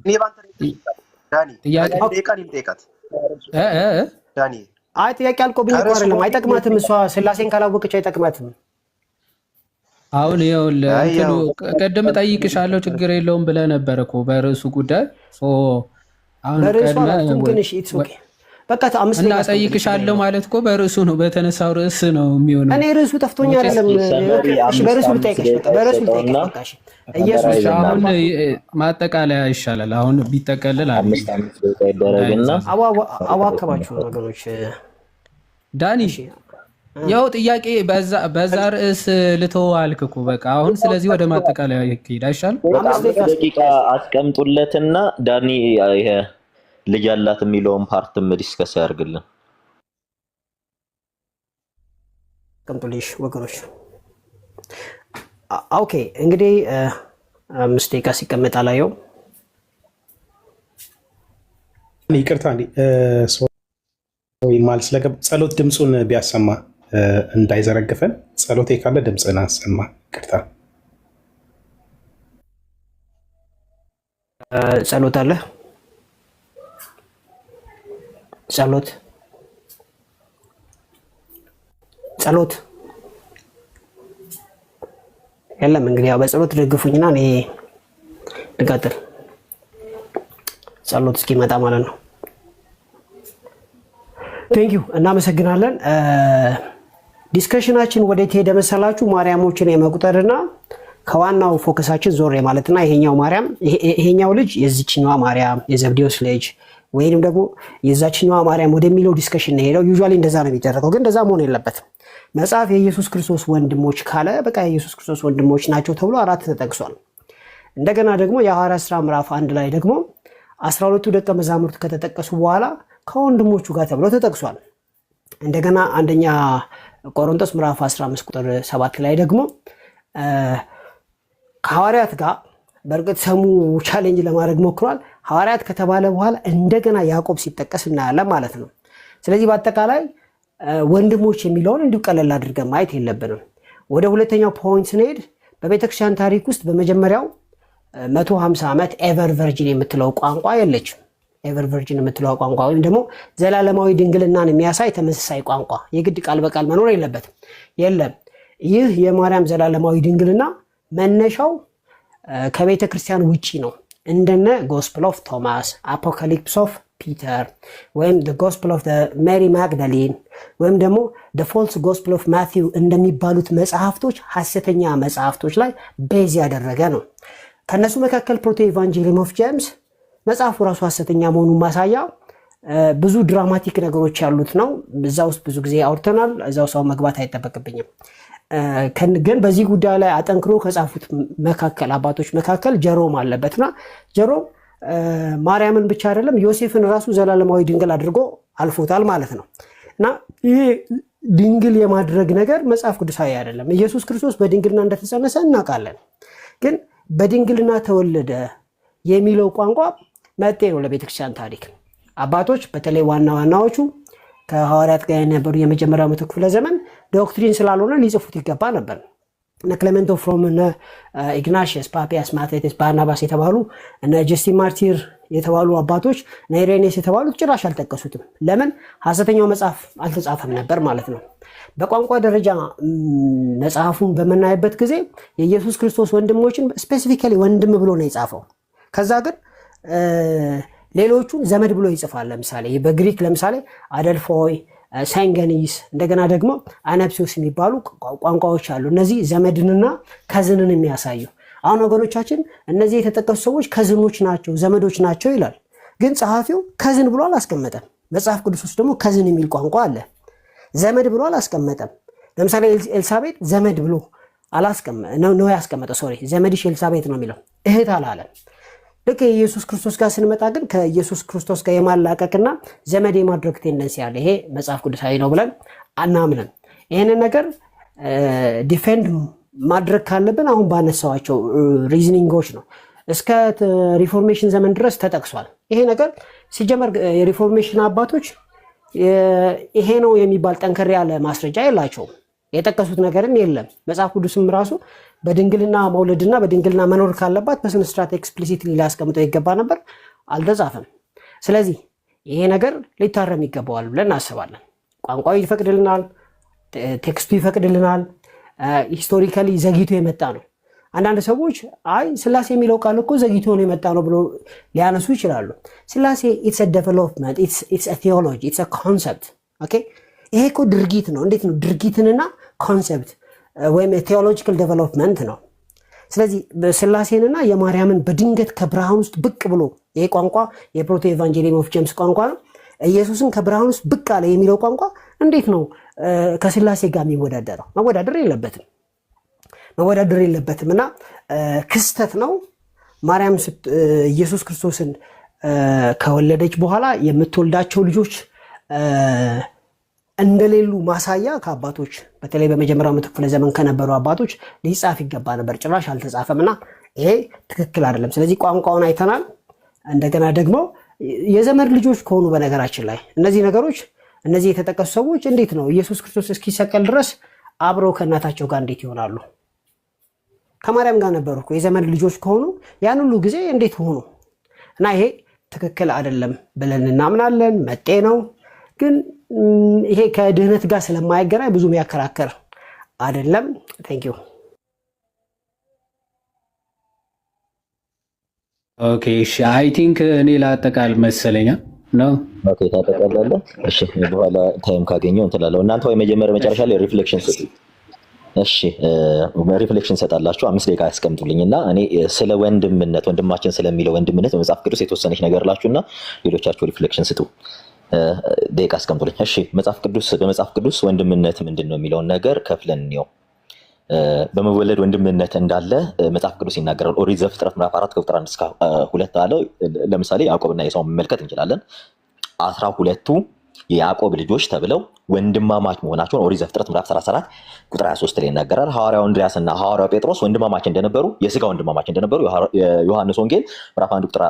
አይ ጥያቄ አልቆብኝ እኮ አይደለም። አይጠቅማትም። እሷ ስላሴን ካላወቀች አይጠቅማትም። አሁን ይኸውልህ እንትኑ ቅድም ጠይቅሻለሁ ችግር የለውም ብለህ ነበር እኮ በርዕሱ ጉዳይ። አሁን በቃ አምስት እና ጠይቅሻለሁ ማለት እኮ በርዕሱ ነው በተነሳው ርዕስ ነው የሚሆነው። እኔ ርዕሱ ጠፍቶኝ አይደለም። እሺ በርዕሱ ልጠይቅሽ፣ በቃ በርዕሱ ልጠይቅሽ። በቃ እሺ ኢየሱስ አሁን ማጠቃለያ ይሻላል። አሁን ቢጠቀልል አለ 5 ደቂቃ ይደረግና አዋከባችሁ ወገኖች። ዳኒ ያው ጥያቄ በዛ ርዕስ ልተው አልክ እኮ በቃ አሁን። ስለዚህ ወደ ማጠቃለያ ይሄድ አይሻል? 5 ደቂቃ አስቀምጡለትና ዳኒ ይሄ ልጅ አላት የሚለውን ፓርትም ዲስከስ ያርግልን። ቀምጡልሽ ወገኖች። ኦኬ እንግዲህ 5 ደቂቃ ሲቀመጥ አላየው። ይቅርታ እንዴ ማል ስለገብ ጸሎት ድምጹን ቢያሰማ እንዳይዘረግፈን። ጸሎት ካለ ድምጽን አሰማ። ይቅርታ ጸሎት አለ። ጸሎት የለም። እንግዲህ ያው በጸሎት ደግፉኝና እኔ ልቀጥል። ጸሎት እስኪመጣ ማለት ነው። ቴንኪው እናመሰግናለን። ዲስከሽናችን ወዴት ሄደ መሰላችሁ? ማርያሞችን የመቁጠርና ከዋናው ፎከሳችን ዞር ማለትና ይሄኛው ልጅ የዚችኛዋ ማርያም የዘብዴዎስ ልጅ ወይንም ደግሞ የዛችኛዋ ማርያም ወደሚለው ዲስከሽን ነው ሄደው። ዩዥዋሊ እንደዛ ነው የሚደረገው፣ ግን እንደዛ መሆን የለበትም። መጽሐፍ የኢየሱስ ክርስቶስ ወንድሞች ካለ በቃ የኢየሱስ ክርስቶስ ወንድሞች ናቸው ተብሎ 4 ተጠቅሷል። እንደገና ደግሞ የሐዋርያት ሥራ ምዕራፍ 1 ላይ ደግሞ 12ቱ ደቀ መዛሙርት ከተጠቀሱ በኋላ ከወንድሞቹ ጋር ተብሎ ተጠቅሷል። እንደገና አንደኛ ቆሮንቶስ ምዕራፍ 15 ቁጥር 7 ላይ ደግሞ ከሐዋርያት ጋር በእርግጥ ሰሙ ቻሌንጅ ለማድረግ ሞክሯል። ሐዋርያት ከተባለ በኋላ እንደገና ያዕቆብ ሲጠቀስ እናያለን ማለት ነው። ስለዚህ በአጠቃላይ ወንድሞች የሚለውን እንዲሁ ቀለል አድርገን ማየት የለብንም። ወደ ሁለተኛው ፖይንት ስንሄድ በቤተክርስቲያን ታሪክ ውስጥ በመጀመሪያው 150 ዓመት ኤቨር ቨርጂን የምትለው ቋንቋ የለችም። ኤቨር ቨርጂን የምትለው ቋንቋ ወይም ደግሞ ዘላለማዊ ድንግልናን የሚያሳይ ተመሳሳይ ቋንቋ የግድ ቃል በቃል መኖር የለበትም። የለም። ይህ የማርያም ዘላለማዊ ድንግልና መነሻው ከቤተ ክርስቲያን ውጪ ነው። እንደነ ጎስፕል ኦፍ ቶማስ፣ አፖካሊፕስ ኦፍ ፒተር ወይም ጎስፕል ኦፍ ሜሪ ማግዳሊን ወይም ደግሞ ፎልስ ጎስፕል ኦፍ ማቲው እንደሚባሉት መጽሐፍቶች ሐሰተኛ መጽሐፍቶች ላይ ቤዝ ያደረገ ነው። ከነሱ መካከል ፕሮቶ ኢቫንጀሊየም ኦፍ ጄምስ መጽሐፉ ራሱ ሐሰተኛ መሆኑን ማሳያ ብዙ ድራማቲክ ነገሮች ያሉት ነው። እዛ ውስጥ ብዙ ጊዜ አውርተናል። እዛው ሰው መግባት አይጠበቅብኝም። ግን በዚህ ጉዳይ ላይ አጠንክሮ ከጻፉት መካከል አባቶች መካከል ጀሮም አለበትና ጀሮም ማርያምን ብቻ አይደለም ዮሴፍን ራሱ ዘላለማዊ ድንግል አድርጎ አልፎታል ማለት ነው። እና ይሄ ድንግል የማድረግ ነገር መጽሐፍ ቅዱሳዊ አይደለም። ኢየሱስ ክርስቶስ በድንግልና እንደተጸነሰ እናውቃለን። ግን በድንግልና ተወለደ የሚለው ቋንቋ መጤ ነው ለቤተክርስቲያን ታሪክ። አባቶች በተለይ ዋናዎቹ ከሐዋርያት ጋር የነበሩ የመጀመሪያው መቶ ክፍለ ዘመን ዶክትሪን ስላልሆነ ሊጽፉት ይገባ ነበር። እነ ክሌመንቶ ፍሮም፣ እነ ኢግናሽየስ፣ ፓፒያስ፣ ማቴዎስ፣ ባርናባስ የተባሉ እነ ጀስቲን ማርቲር የተባሉ አባቶች እነ ኢሬኔስ የተባሉት ጭራሽ አልጠቀሱትም። ለምን? ሐሰተኛው መጽሐፍ አልተጻፈም ነበር ማለት ነው። በቋንቋ ደረጃ መጽሐፉን በምናይበት ጊዜ የኢየሱስ ክርስቶስ ወንድሞችን ስፔሲፊካሊ ወንድም ብሎ ነው የጻፈው። ከዛ ግን ሌሎቹን ዘመድ ብሎ ይጽፋል። ለምሳሌ በግሪክ ለምሳሌ አደልፎይ፣ ሳንገኒስ እንደገና ደግሞ አነፕሲዮስ የሚባሉ ቋንቋዎች አሉ። እነዚህ ዘመድንና ከዝንን የሚያሳዩ። አሁን ወገኖቻችን እነዚህ የተጠቀሱ ሰዎች ከዝኖች ናቸው፣ ዘመዶች ናቸው ይላል። ግን ጸሐፊው ከዝን ብሎ አላስቀመጠም። መጽሐፍ ቅዱስ ውስጥ ደግሞ ከዝን የሚል ቋንቋ አለ። ዘመድ ብሎ አላስቀመጠም። ለምሳሌ ኤልሳቤጥ ዘመድ ብሎ ነው ያስቀመጠ። ሶሪ ዘመድሽ ኤልሳቤጥ ነው የሚለው፣ እህት አላለም። ልክ የኢየሱስ ክርስቶስ ጋር ስንመጣ ግን ከኢየሱስ ክርስቶስ ጋር የማላቀቅና ዘመድ የማድረግ ቴንደንሲ ያለ ይሄ መጽሐፍ ቅዱሳዊ ነው ብለን አናምንም። ይህንን ነገር ዲፌንድ ማድረግ ካለብን አሁን ባነሳዋቸው ሪዝኒንጎች ነው። እስከ ሪፎርሜሽን ዘመን ድረስ ተጠቅሷል። ይሄ ነገር ሲጀመር የሪፎርሜሽን አባቶች ይሄ ነው የሚባል ጠንከር ያለ ማስረጃ የላቸውም። የጠቀሱት ነገርን የለም። መጽሐፍ ቅዱስም ራሱ በድንግልና መውለድና በድንግልና መኖር ካለባት በስነ ስርዓት ኤክስፕሊሲት ሊያስቀምጠው ይገባ ነበር፣ አልተጻፈም። ስለዚህ ይሄ ነገር ሊታረም ይገባዋል ብለን እናስባለን። ቋንቋው ይፈቅድልናል፣ ቴክስቱ ይፈቅድልናል። ሂስቶሪካሊ ዘግይቶ የመጣ ነው። አንዳንድ ሰዎች አይ ስላሴ የሚለው ቃል እኮ ዘግይቶ ነው የመጣ ነው ብሎ ሊያነሱ ይችላሉ። ስላሴ ኢትስ አ ዴቨሎፕመንት ኢትስ አ ቴዎሎጂ ኢትስ አ ኮንሰፕት። ኦኬ ይሄ እኮ ድርጊት ነው። እንዴት ነው ድርጊትንና ኮንሰፕት ወይም ቴዎሎጂካል ዴቨሎፕመንት ነው። ስለዚህ ስላሴንና የማርያምን በድንገት ከብርሃን ውስጥ ብቅ ብሎ ይሄ ቋንቋ የፕሮቶ ኤቫንጀሊየም ኦፍ ጄምስ ቋንቋ ነው። ኢየሱስን ከብርሃን ውስጥ ብቅ አለ የሚለው ቋንቋ እንዴት ነው ከስላሴ ጋር የሚወዳደረው? መወዳደር የለበትም እና ክስተት ነው። ማርያም ኢየሱስ ክርስቶስን ከወለደች በኋላ የምትወልዳቸው ልጆች እንደሌሉ ማሳያ ከአባቶች በተለይ በመጀመሪያው መቶ ክፍለ ዘመን ከነበሩ አባቶች ሊጻፍ ይገባ ነበር። ጭራሽ አልተጻፈምና ይሄ ትክክል አይደለም። ስለዚህ ቋንቋውን አይተናል። እንደገና ደግሞ የዘመድ ልጆች ከሆኑ በነገራችን ላይ እነዚህ ነገሮች እነዚህ የተጠቀሱ ሰዎች እንዴት ነው ኢየሱስ ክርስቶስ እስኪሰቀል ድረስ አብረው ከእናታቸው ጋር እንዴት ይሆናሉ? ከማርያም ጋር ነበሩ እኮ። የዘመድ ልጆች ከሆኑ ያን ሁሉ ጊዜ እንዴት ሆኑ? እና ይሄ ትክክል አይደለም ብለን እናምናለን። መጤ ነው ግን ይሄ ከድህነት ጋር ስለማይገናኝ ብዙ የሚያከራከር አይደለም። ቴንክ ዩ። ኦኬ እሺ፣ አይ ቲንክ እኔ ላጠቃል መሰለኛ ነው። ኦኬ ታጠቃላለህ። እሺ በኋላ ታይም ካገኘው እንትላለው። እናንተ ወይ መጨረሻ ላይ ሪፍሌክሽን ስጡ። እሺ ሪፍሌክሽን ሰጣላችሁ። 5 ደቂቃ ያስቀምጡልኝና እኔ ስለ ወንድምነት ወንድማችን ስለሚለው ወንድምነት በመጽሐፍ ቅዱስ የተወሰነች ነገር ላችሁና ሌሎቻችሁ ሪፍሌክሽን ስጡ። ደቂቃ አስቀምጡልኝ። እሺ በመጽሐፍ ቅዱስ ወንድምነት ምንድነው የሚለውን ነገር ከፍለን ነው። በመወለድ ወንድምነት እንዳለ መጽሐፍ ቅዱስ ይናገራል። ኦሪት ዘፍጥረት ምዕራፍ 4 ቁጥር 1 እስከ 2 አለው። ለምሳሌ ያዕቆብና ኤሳው መመልከት እንችላለን። 12ቱ የያዕቆብ ልጆች ተብለው ወንድማማች መሆናቸውን ኦሪት ዘፍጥረት ምዕራፍ 34 ቁጥር 23 ላይ ይናገራል። ሐዋርያው እንድርያስና ሐዋርያው ጴጥሮስ ወንድማማች እንደነበሩ፣ የሥጋ ወንድማማች እንደነበሩ የዮሐንስ ወንጌል ምዕራፍ 1 ቁጥር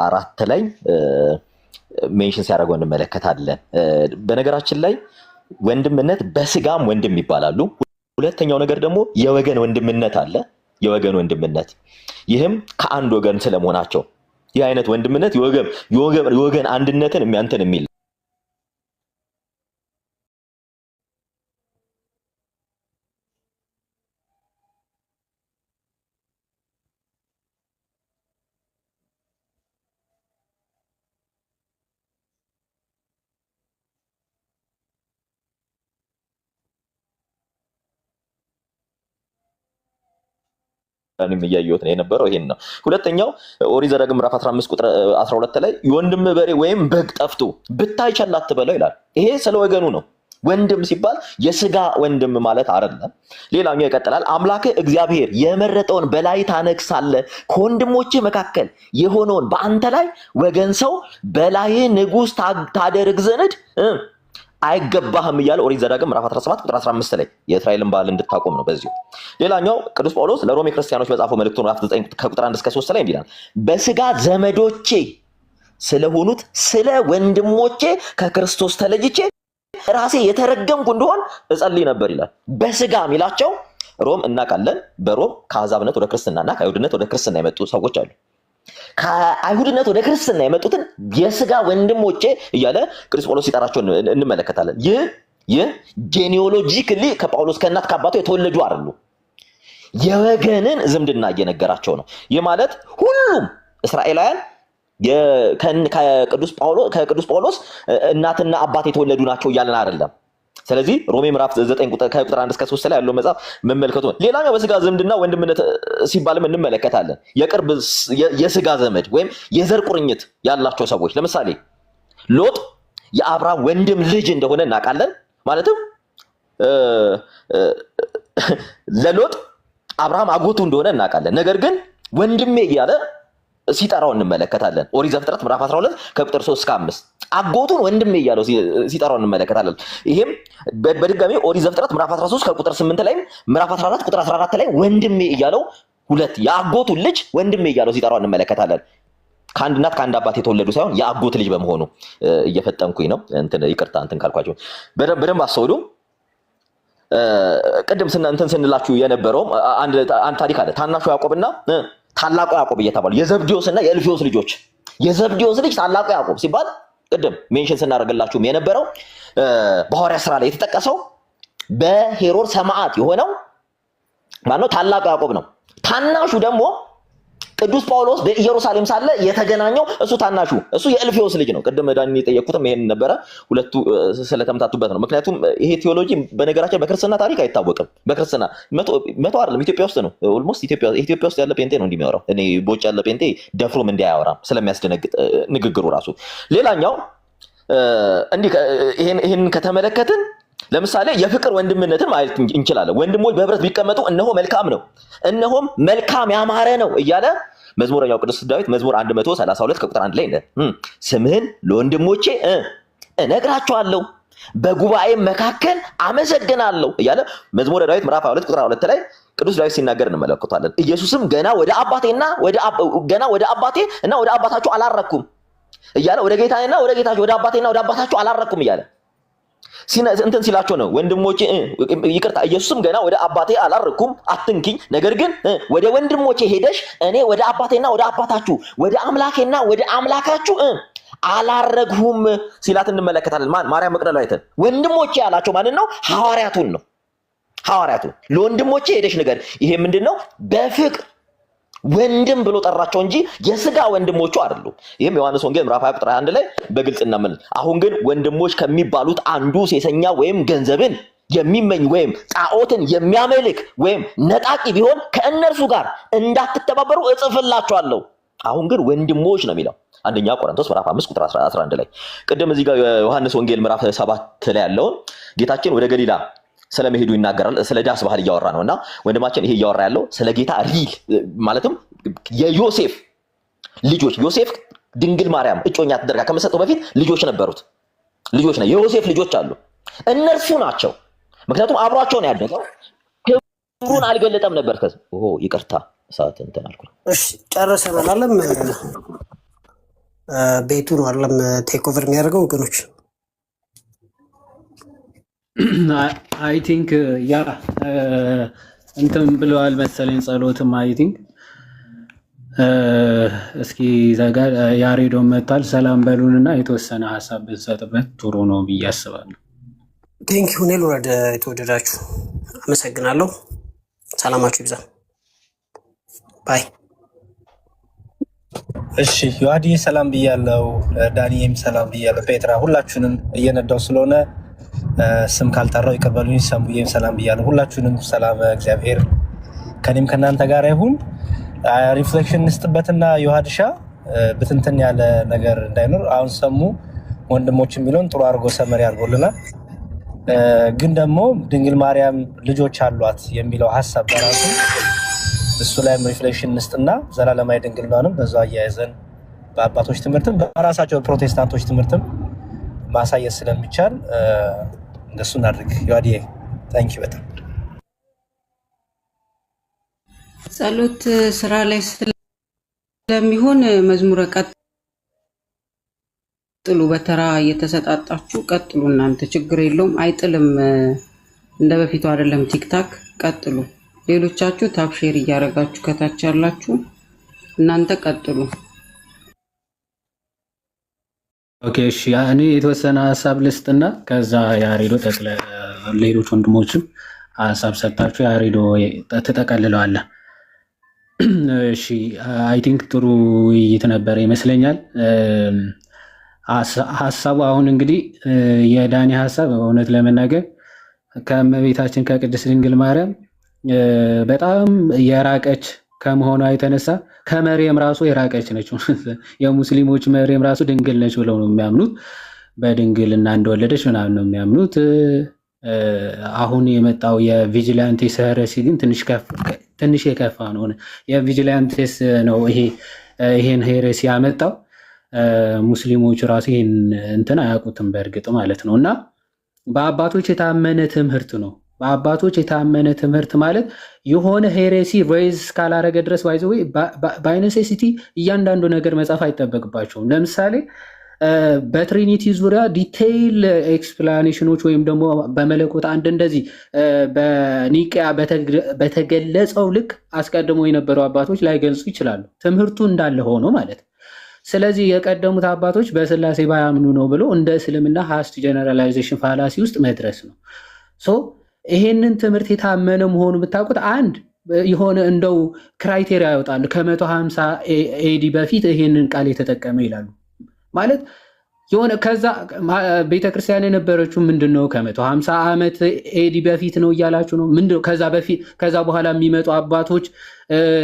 4 ላይ ሜንሽን ሲያደርገው እንመለከታለን። በነገራችን ላይ ወንድምነት በስጋም ወንድም ይባላሉ። ሁለተኛው ነገር ደግሞ የወገን ወንድምነት አለ። የወገን ወንድምነት ይህም ከአንድ ወገን ስለመሆናቸው ይህ አይነት ወንድምነት የወገን አንድነትን የሚያንተን የሚል እኔም እያየሁት ነው የነበረው ይሄን ነው። ሁለተኛው ኦሪት ዘዳግም ምዕራፍ 15 ቁጥር 12 ላይ የወንድም በሬ ወይም በግ ጠፍቶ ብታይ ቸል አትበለው ይላል። ይሄ ስለ ወገኑ ነው። ወንድም ሲባል የስጋ ወንድም ማለት አይደለም። ሌላኛው ይቀጥላል። አምላክህ እግዚአብሔር የመረጠውን በላይ ታነግሳለህ፣ ከወንድሞችህ መካከል የሆነውን በአንተ ላይ ወገን ሰው በላይ ንጉሥ ታደርግ ዘንድ አይገባህም እያለ ኦሪት ዘዳግም ምዕራፍ 17 ቁጥር 15 ላይ የእስራኤልን ባህል እንድታቆም ነው። በዚሁ ሌላኛው ቅዱስ ጳውሎስ ለሮሜ ክርስቲያኖች በጻፈው መልእክቱ ምዕራፍ 9 ከቁጥር 1 እስከ 3 ላይ ይላል በስጋ ዘመዶቼ ስለሆኑት ስለ ወንድሞቼ ከክርስቶስ ተለይቼ ራሴ የተረገምኩ እንደሆን እጸልይ ነበር ይላል። በስጋ የሚላቸው ሮም እናውቃለን። በሮም ከአሕዛብነት ወደ ክርስትናና ከአይሁድነት ወደ ክርስትና የመጡ ሰዎች አሉ። ከአይሁድነት ወደ ክርስትና የመጡትን የስጋ ወንድሞቼ እያለ ቅዱስ ጳውሎስ ሲጠራቸው እንመለከታለን። ይህ ጄኒኦሎጂካሊ ከጳውሎስ ከእናት ከአባቱ የተወለዱ አይደሉ፣ የወገንን ዝምድና እየነገራቸው ነው። ይህ ማለት ሁሉም እስራኤላውያን ከቅዱስ ጳውሎስ እናትና አባት የተወለዱ ናቸው እያለን አይደለም። ስለዚህ ሮሜ ምዕራፍ 9 ቁጥር 1 እስከ 3 ላይ ያለው መጽሐፍ መመልከቱ። ሌላኛው በስጋ ዝምድና ወንድምነት ሲባልም እንመለከታለን። የቅርብ የስጋ ዘመድ ወይም የዘር ቁርኝት ያላቸው ሰዎች፣ ለምሳሌ ሎጥ የአብርሃም ወንድም ልጅ እንደሆነ እናውቃለን። ማለትም ለሎጥ አብርሃም አጎቱ እንደሆነ እናውቃለን። ነገር ግን ወንድሜ እያለ ሲጠራው እንመለከታለን። ኦሪት ዘፍጥረት ምዕራፍ 12 ከቁጥር 3 እስከ 5 አጎቱን ወንድሜ እያለው ሲጠራው እንመለከታለን። ይሄም በድጋሚ ኦሪት ዘፍጥረት ምዕራፍ 13 ከቁጥር 8 ላይ ምዕራፍ 14 ቁጥር 14 ላይ ወንድሜ እያለው ሁለት የአጎቱን ልጅ ወንድሜ እያለው ሲጠራው እንመለከታለን። ከአንድ እናት ከአንድ አባት የተወለዱ ሳይሆን የአጎት ልጅ በመሆኑ እየፈጠንኩኝ ነው። ይቅርታ ካልኳቸው በደንብ አስተውሉ። ቅድም ስንላችሁ የነበረው አንድ ታሪክ አለ። ታናሹ ያዕቆብና ታላቁ ያዕቆብ እየተባሉ የዘብዴዎስና የእልፌዎስ ልጆች። የዘብዴዎስ ልጅ ታላቁ ያዕቆብ ሲባል ቅድም ሜንሽን ስናደርግላችሁም የነበረው በሐዋርያት ሥራ ላይ የተጠቀሰው በሄሮድስ ሰማዕት የሆነው ማነው? ታላቁ ያዕቆብ ነው። ታናሹ ደግሞ ቅዱስ ጳውሎስ በኢየሩሳሌም ሳለ የተገናኘው እሱ ታናሹ እሱ የእልፌዎስ ልጅ ነው። ቅድም ዳኒ የጠየቁትም ይሄን ነበረ። ሁለቱ ስለተመታቱበት ነው። ምክንያቱም ይሄ ቴዎሎጂ በነገራችን በክርስትና ታሪክ አይታወቅም። በክርስትና መቶ አይደለም ኢትዮጵያ ውስጥ ነው። ኦልሞስት ኢትዮጵያ ውስጥ ያለ ጴንጤ ነው እንደሚያወራው። እኔ ቦጭ ያለ ጴንጤ ደፍሮም እንዲያወራም ስለሚያስደነግጥ ንግግሩ ራሱ። ሌላኛው እንዲህ ይሄን ከተመለከትን ለምሳሌ የፍቅር ወንድምነትን ማለት እንችላለን። ወንድሞች በህብረት ቢቀመጡ እነሆ መልካም ነው፣ እነሆም መልካም ያማረ ነው እያለ መዝሙረኛው ቅዱስ ዳዊት መዝሙር 132 ከቁጥር 1 ላይ ስምህን ለወንድሞቼ እነግራቸዋለሁ በጉባኤ መካከል አመሰግናለሁ እያለ መዝሙረ ዳዊት ምዕራፍ 22 ቁጥር 2 ላይ ቅዱስ ዳዊት ሲናገር እንመለከታለን። ኢየሱስም ገና ወደ አባቴና ወደ አባታችሁ አላረኩም እያለ ወደ ጌታዬና ወደ ጌታችሁ ወደ አባቴና ወደ አባታችሁ አላረኩም እያለ እንትን ሲላቸው ነው ወንድሞቼ ይቅርታ ኢየሱስም ገና ወደ አባቴ አላረኩም አትንኪኝ፣ ነገር ግን ወደ ወንድሞቼ ሄደሽ እኔ ወደ አባቴና ወደ አባታችሁ ወደ አምላኬና ወደ አምላካችሁ አላረግሁም ሲላት እንመለከታለን። ማርያም መቅደላዊትን ወንድሞቼ ያላቸው ማንን ነው? ሐዋርያቱን ነው። ሐዋርያቱን ለወንድሞቼ ሄደሽ ነገር ይሄ ምንድነው? በፍቅር ወንድም ብሎ ጠራቸው እንጂ የስጋ ወንድሞቹ አይደሉም። ይሄም ዮሐንስ ወንጌል ምዕራፍ 20 ቁጥር 1 ላይ በግልጽ እናመን። አሁን ግን ወንድሞች ከሚባሉት አንዱ ሴሰኛ ወይም ገንዘብን የሚመኝ ወይም ጣዖትን የሚያመልክ ወይም ነጣቂ ቢሆን ከእነርሱ ጋር እንዳትተባበሩ እጽፍላችኋለሁ። አሁን ግን ወንድሞች ነው የሚለው አንደኛ ቆሮንቶስ ምዕራፍ 5 ቁጥር 11 ላይ። ቅድም እዚህ ጋር ዮሐንስ ወንጌል ምዕራፍ 7 ላይ ያለውን ጌታችን ወደ ገሊላ ስለመሄዱ ይናገራል። ስለ ዳስ ባህል እያወራ ነውና ወንድማችን ይሄ እያወራ ያለው ስለ ጌታ ሪል ማለትም የዮሴፍ ልጆች ዮሴፍ ድንግል ማርያም እጮኛ ተደርጋ ከመሰጠው በፊት ልጆች ነበሩት። ልጆች ነው የዮሴፍ ልጆች አሉ። እነርሱ ናቸው። ምክንያቱም አብሯቸው ነው ያደገው። ክብሩን አልገለጠም ነበር። ይቅርታ ሰዓት እንትን አልኩ። እሺ ጨርሰናል። አለም ቤቱ ነው አለም ቴክ ኦቨር የሚያደርገው ወገኖች አይ ቲንክ ያ እንትን ብለዋል መሰለኝ ጸሎትም አይ ቲንክ እስኪ ዘጋ ያሬዶ መጣል ሰላም በሉንና የተወሰነ ሀሳብ ብንሰጥበት ጥሩ ነው ብዬ አስባለሁ። ቴንክ ዩ ኔል ወደ የተወደዳችሁ አመሰግናለሁ። ሰላማችሁ ይብዛ። ባይ። እሺ ዮሐዲ ሰላም ብያለሁ። ዳንኤም ሰላም ብያለሁ። ፔትራ ሁላችሁንም እየነዳው ስለሆነ ስም ካልጠራው ይቀበሉኝ። ሰሙዬም ሰላም ብያለሁ። ሁላችሁንም ሰላም እግዚአብሔር ከኔም ከናንተ ጋር ይሁን። ሪፍሌክሽን እንስጥበትና ዮሐድሻ ብትንትን ያለ ነገር እንዳይኖር አሁን ሰሙ ወንድሞች የሚለውን ጥሩ አድርጎ ሰመሪ አድርጎልናል። ግን ደግሞ ድንግል ማርያም ልጆች አሏት የሚለው ሐሳብ በራሱ እሱ ላይም ሪፍሌክሽን እንስጥና ዘላለማዊ ድንግልናንም በዛው አያይዘን በአባቶች ትምህርትም በራሳቸው ፕሮቴስታንቶች ትምህርትም ማሳየት ስለሚቻል እንደሱ እናድርግ። ዮሐዲ ታንኪ በጣም ጸሎት ስራ ላይ ስለሚሆን መዝሙረ ቀጥሉ፣ በተራ እየተሰጣጣችሁ ቀጥሉ። እናንተ ችግር የለውም አይጥልም፣ እንደ በፊቱ አይደለም። ቲክታክ ቀጥሉ። ሌሎቻችሁ ታፕ ሼር እያደረጋችሁ ከታች ያላችሁ እናንተ ቀጥሉ። ኦኬ እሺ፣ እኔ የተወሰነ ሀሳብ ልስጥና ከዛ ያሬዶ ሌሎች ወንድሞችም ሀሳብ ሰጣችሁ ያሬዶ ትጠቀልለዋለህ። እሺ አይ ቲንክ ጥሩ ውይይት ነበረ ይመስለኛል። ሀሳቡ አሁን እንግዲህ የዳኒ ሀሳብ እውነት ለመናገር ከእመቤታችን ከቅድስት ድንግል ማርያም በጣም የራቀች ከመሆኗ የተነሳ ከመርየም ራሱ የራቀች ነች። የሙስሊሞች መርየም ራሱ ድንግል ነች ብለው ነው የሚያምኑት። በድንግልና እንደወለደች ምናምን ነው የሚያምኑት። አሁን የመጣው የቪጂላንቴስ ሄረሲ ግን ትንሽ የከፋ ነው። የቪጂላንቴስ ነው ይሄን ሄረሲ ያመጣው። ሙስሊሞች ራሱ ይሄን እንትን አያውቁትም በእርግጥ ማለት ነው። እና በአባቶች የታመነ ትምህርት ነው። በአባቶች የታመነ ትምህርት ማለት የሆነ ሄሬሲ ሬይዝ እስካላረገ ድረስ ባይዘው በኔሴሲቲ እያንዳንዱ ነገር መጻፍ አይጠበቅባቸውም። ለምሳሌ በትሪኒቲ ዙሪያ ዲቴይል ኤክስፕላኔሽኖች ወይም ደግሞ በመለኮት አንድ እንደዚህ በኒቅያ በተገለጸው ልክ አስቀድሞ የነበሩ አባቶች ላይገልጹ ይችላሉ፣ ትምህርቱ እንዳለ ሆኖ ማለት። ስለዚህ የቀደሙት አባቶች በስላሴ ባያምኑ ነው ብሎ እንደ እስልምና ሃስት ጀነራላይዜሽን ፋላሲ ውስጥ መድረስ ነው። ይሄንን ትምህርት የታመነ መሆኑ ብታውቁት አንድ የሆነ እንደው ክራይቴሪያ ያወጣሉ። ከ150 ኤዲ በፊት ይሄንን ቃል የተጠቀመ ይላሉ። ማለት የሆነ ከዛ ቤተክርስቲያን የነበረችው ምንድነው ከ150 ዓመት ኤዲ በፊት ነው እያላችሁ ነው? ምንድነው ከዛ በኋላ የሚመጡ አባቶች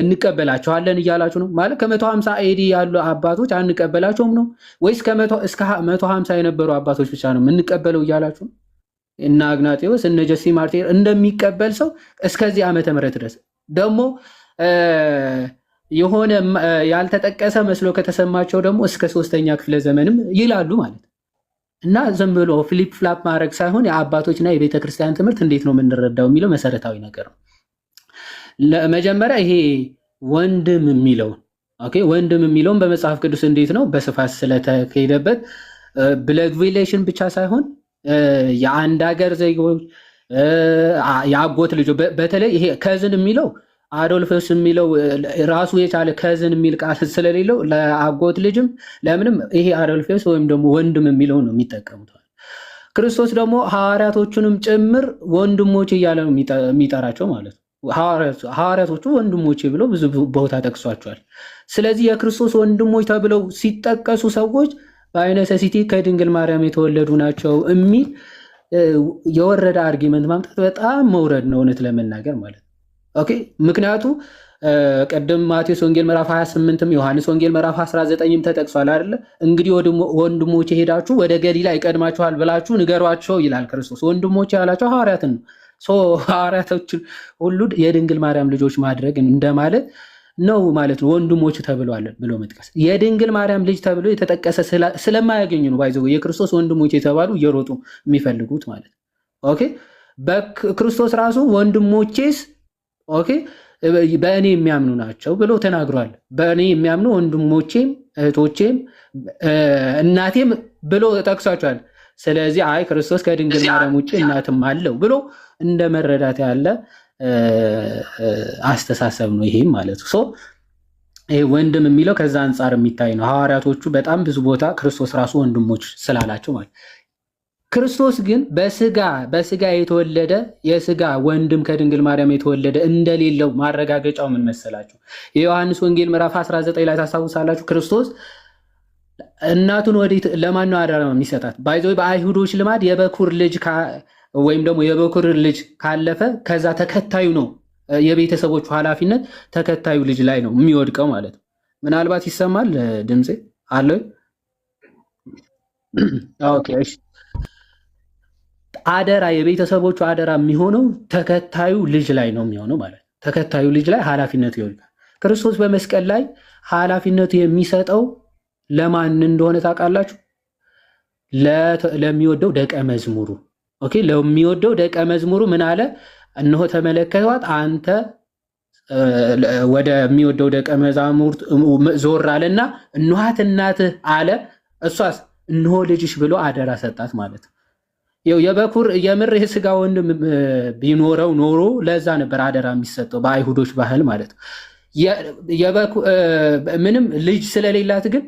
እንቀበላቸዋለን እያላችሁ ነው? ማለት ከ150 ኤዲ ያሉ አባቶች አንቀበላቸውም ነው ወይስ እስከ 150 የነበሩ አባቶች ብቻ ነው የምንቀበለው እያላችሁ ነው? እና አግናጤዎስ እነ ጀሲ ማርቴር እንደሚቀበል ሰው እስከዚህ ዓመተ ምህረት ድረስ ደግሞ የሆነ ያልተጠቀሰ መስሎ ከተሰማቸው ደግሞ እስከ 3ኛ ክፍለ ዘመንም ይላሉ ማለት እና ዝም ብሎ ፍሊፕ ፍላፕ ማድረግ ሳይሆን የአባቶችና የቤተ ክርስቲያን ትምህርት እንዴት ነው የምንረዳው የሚለው መሰረታዊ ነገር ነው። መጀመሪያ ይሄ ወንድም የሚለውን ወንድም የሚለውን በመጽሐፍ ቅዱስ እንዴት ነው በስፋት ስለተካሄደበት ብለድ ሪሌሽን ብቻ ሳይሆን የአንድ ሀገር ዜጎች የአጎት ልጆች በተለይ ይሄ ከዝን የሚለው አዶልፎስ የሚለው ራሱ የቻለ ከዝን የሚል ቃል ስለሌለው ለአጎት ልጅም ለምንም ይሄ አዶልፎስ ወይም ደግሞ ወንድም የሚለው ነው የሚጠቀሙት። ክርስቶስ ደግሞ ሐዋርያቶቹንም ጭምር ወንድሞች እያለ ነው የሚጠራቸው ማለት ነው። ሐዋርያቶቹ ወንድሞች ብሎ ብዙ ቦታ ጠቅሷቸዋል። ስለዚህ የክርስቶስ ወንድሞች ተብለው ሲጠቀሱ ሰዎች በአይነሰሲቲ ከድንግል ማርያም የተወለዱ ናቸው የሚል የወረደ አርጊመንት ማምጣት በጣም መውረድ ነው እውነት ለመናገር ማለት ነው። ምክንያቱ ቀደም ማቴዎስ ወንጌል ምዕራፍ 28ም ዮሐንስ ወንጌል ምዕራፍ 19ም ተጠቅሷል አይደለ? እንግዲህ ወንድሞቼ ሄዳችሁ ወደ ገሊላ ይቀድማችኋል ብላችሁ ንገሯቸው ይላል ክርስቶስ። ወንድሞቼ ያላቸው ሐዋርያትን ነው። ሐዋርያቶችን ሁሉ የድንግል ማርያም ልጆች ማድረግ እንደማለት ነው ማለት ነው። ወንድሞች ተብለዋል ብሎ መጥቀስ የድንግል ማርያም ልጅ ተብሎ የተጠቀሰ ስለማያገኙ ነው። ባይዘው የክርስቶስ ወንድሞች የተባሉ እየሮጡ የሚፈልጉት ማለት ነው። በክርስቶስ ራሱ ወንድሞቼስ በእኔ የሚያምኑ ናቸው ብሎ ተናግሯል። በእኔ የሚያምኑ ወንድሞቼም እህቶቼም እናቴም ብሎ ጠቅሷቸዋል። ስለዚህ አይ ክርስቶስ ከድንግል ማርያም ውጭ እናትም አለው ብሎ እንደ መረዳት ያለ አስተሳሰብ ነው ይሄም ማለት ነው። ይሄ ወንድም የሚለው ከዛ አንጻር የሚታይ ነው። ሐዋርያቶቹ በጣም ብዙ ቦታ ክርስቶስ ራሱ ወንድሞች ስላላቸው ማለት ክርስቶስ ግን በስጋ የተወለደ የስጋ ወንድም ከድንግል ማርያም የተወለደ እንደሌለው ማረጋገጫው ምን መሰላችሁ? የዮሐንስ ወንጌል ምዕራፍ 19 ላይ ታስታውሳላችሁ። ክርስቶስ እናቱን ወዴት ለማን ነው አደራ የሚሰጣት? ባይዘው በአይሁዶች ልማድ የበኩር ልጅ ወይም ደግሞ የበኩር ልጅ ካለፈ ከዛ ተከታዩ ነው የቤተሰቦቹ ኃላፊነት ተከታዩ ልጅ ላይ ነው የሚወድቀው ማለት ነው። ምናልባት ይሰማል ድምጼ አለ? ኦኬ እሺ። አደራ የቤተሰቦቹ አደራ የሚሆነው ተከታዩ ልጅ ላይ ነው የሚሆነው ማለት ተከታዩ ልጅ ላይ ኃላፊነቱ ይወድቃል። ክርስቶስ በመስቀል ላይ ኃላፊነቱ የሚሰጠው ለማን እንደሆነ ታውቃላችሁ? ለሚወደው ደቀ መዝሙሩ። ለሚወደው ደቀ መዝሙሩ ምን አለ? እነሆ ተመለከቷት፣ አንተ ወደሚወደው ደቀ መዛሙርት ዞር አለና እነኋት እናትህ አለ። እሷስ እነሆ ልጅሽ ብሎ አደራ ሰጣት ማለት ነው። የበኩር የምር የስጋ ወንድም ቢኖረው ኖሮ ለዛ ነበር አደራ የሚሰጠው በአይሁዶች ባህል ማለት ነው። ምንም ልጅ ስለሌላት ግን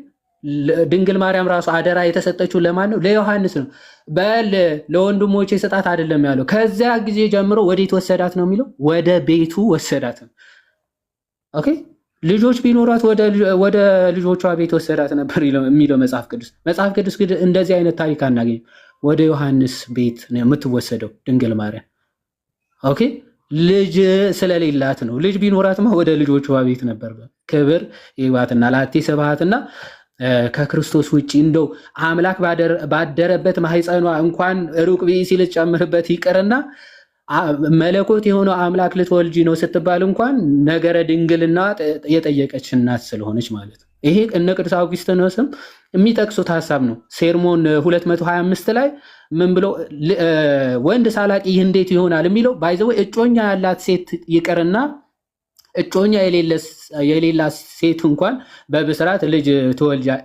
ድንግል ማርያም ራሱ አደራ የተሰጠችው ለማን ነው? ለዮሐንስ ነው። በል ለወንድሞቼ ስጣት አይደለም ያለው። ከዚያ ጊዜ ጀምሮ ወዴት ወሰዳት ነው የሚለው? ወደ ቤቱ ወሰዳት ነው። ልጆች ቢኖራት ወደ ልጆቿ ቤት ወሰዳት ነበር የሚለው መጽሐፍ ቅዱስ። መጽሐፍ ቅዱስ ግን እንደዚህ አይነት ታሪክ አናገኝም። ወደ ዮሐንስ ቤት ነው የምትወሰደው ድንግል ማርያም። ልጅ ስለሌላት ነው። ልጅ ቢኖራትማ ወደ ልጆቿ ቤት ነበር። ክብር ይግባትና ላቲ ስብሐትና ከክርስቶስ ውጭ እንደው አምላክ ባደረበት ማህፀኗ እንኳን ሩቅ ብእሲ ልትጨምርበት ይቅርና መለኮት የሆነው አምላክ ልትወልጂ ነው ስትባል እንኳን ነገረ ድንግልና የጠየቀች እናት ስለሆነች ማለት ነው። ይሄ እነ ቅዱስ አውግስጢኖስም የሚጠቅሱት ሀሳብ ነው። ሴርሞን 225 ላይ ምን ብሎ ወንድ ሳላቅ ይህ እንዴት ይሆናል የሚለው ባይዘው እጮኛ ያላት ሴት ይቅርና እጮኛ የሌላት ሴት እንኳን በብስራት ልጅ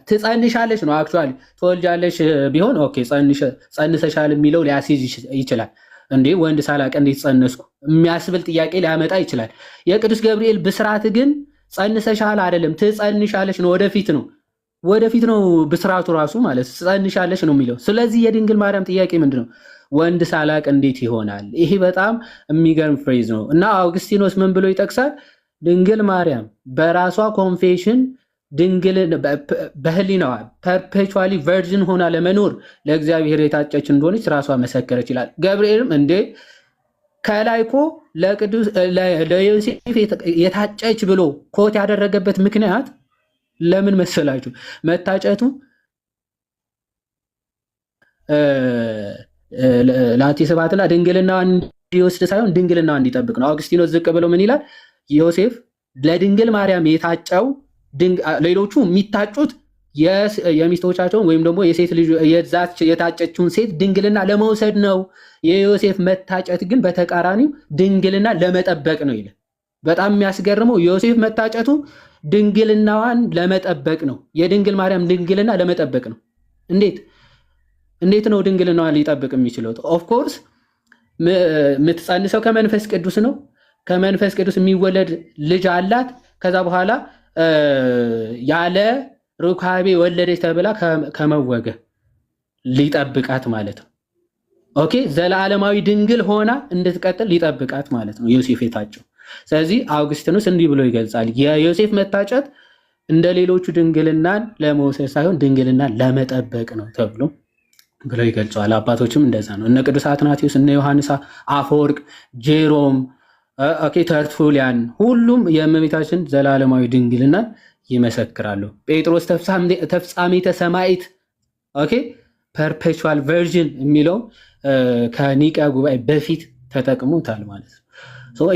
ትጸንሻለች ነው። አክቹዋሊ ትወልጃለች ቢሆን ኦኬ ጸንሰሻል የሚለው ሊያስይዝ ይችላል። እንዴ ወንድ ሳላቅ እንዴት ጸነስኩ የሚያስብል ጥያቄ ሊያመጣ ይችላል። የቅዱስ ገብርኤል ብስራት ግን ጸንሰሻል አይደለም ትጸንሻለች ነው፣ ወደፊት ነው። ወደፊት ነው ብስራቱ ራሱ ማለት ጸንሻለሽ ነው የሚለው። ስለዚህ የድንግል ማርያም ጥያቄ ምንድነው? ወንድ ሳላቅ እንዴት ይሆናል? ይሄ በጣም የሚገርም ፍሬዝ ነው እና አውግስቲኖስ ምን ብሎ ይጠቅሳል? ድንግል ማርያም በራሷ ኮንፌሽን ድንግል በህሊናዋ ፐርፔቹዋሊ ቨርጅን ሆና ለመኖር ለእግዚአብሔር የታጨች እንደሆነች ራሷ መሰከረች ይላል። ገብርኤልም እንዴ ከላይ እኮ ለዮሴፍ የታጨች ብሎ ኮት ያደረገበት ምክንያት ለምን መሰላችሁ? መታጨቱ ላቲ ስብሐትና ድንግልናዋን እንዲወስድ ሳይሆን ድንግልናዋን እንዲጠብቅ ነው። አውግስቲኖስ ዝቅ ብሎ ምን ይላል? ዮሴፍ ለድንግል ማርያም የታጨው ሌሎቹ የሚታጩት የሚስቶቻቸውን ወይም ደግሞ የሴት ልጅ የታጨችውን ሴት ድንግልና ለመውሰድ ነው። የዮሴፍ መታጨት ግን በተቃራኒው ድንግልና ለመጠበቅ ነው ይላል። በጣም የሚያስገርመው ዮሴፍ መታጨቱ ድንግልናዋን ለመጠበቅ ነው። የድንግል ማርያም ድንግልና ለመጠበቅ ነው። እንዴት ነው ድንግልናዋን ሊጠብቅ የሚችለው? ኦፍኮርስ የምትጸንሰው ከመንፈስ ቅዱስ ነው። ከመንፈስ ቅዱስ የሚወለድ ልጅ አላት። ከዛ በኋላ ያለ ሩካቤ ወለደች ተብላ ከመወገ ሊጠብቃት ማለት ነው። ኦኬ ዘላለማዊ ድንግል ሆና እንድትቀጥል ሊጠብቃት ማለት ነው ዮሴፍ የታጨው። ስለዚህ አውግስቲኖስ እንዲህ ብሎ ይገልጻል። የዮሴፍ መታጨት እንደ ሌሎቹ ድንግልናን ለመውሰድ ሳይሆን ድንግልናን ለመጠበቅ ነው ተብሎ ብለው ይገልጸዋል። አባቶችም እንደዛ ነው። እነ ቅዱስ አትናቴዎስ፣ እነ ዮሐንስ አፈወርቅ፣ ጄሮም፣ ተርቱሊያን ሁሉም የእመቤታችን ዘላለማዊ ድንግልናን ይመሰክራሉ። ጴጥሮስ ተፍጻሜተ ሰማዕት ፐርፔቹዋል ቨርዥን የሚለው ከኒቅያ ጉባኤ በፊት ተጠቅሞታል ማለት ነው።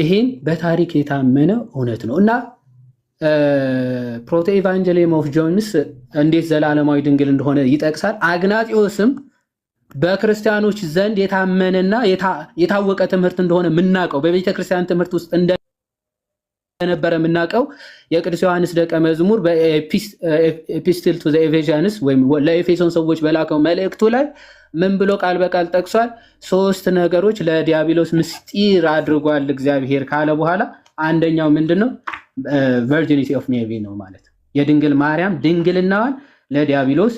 ይሄን በታሪክ የታመነ እውነት ነው እና ፕሮቶ ኢቫንጀሊየም ኦፍ ጆንስ እንዴት ዘላለማዊ ድንግል እንደሆነ ይጠቅሳል። አግናጢዮስም በክርስቲያኖች ዘንድ የታመነና የታወቀ ትምህርት እንደሆነ የምናውቀው በቤተክርስቲያን ትምህርት ውስጥ እንደነበረ የምናውቀው የቅዱስ ዮሐንስ ደቀ መዝሙር በኤፒስትል ቱ ዘ ኤፌሲያንስ ወይም ለኤፌሶን ሰዎች በላከው መልእክቱ ላይ ምን ብሎ ቃል በቃል ጠቅሷል? 3 ነገሮች ለዲያብሎስ ምስጢር አድርጓል እግዚአብሔር ካለ በኋላ አንደኛው ምንድነው? ቨርጂኒቲ ኦፍ ሜሪ ነው ማለት ነው። የድንግል ማርያም ድንግልናዋን ለዲያብሎስ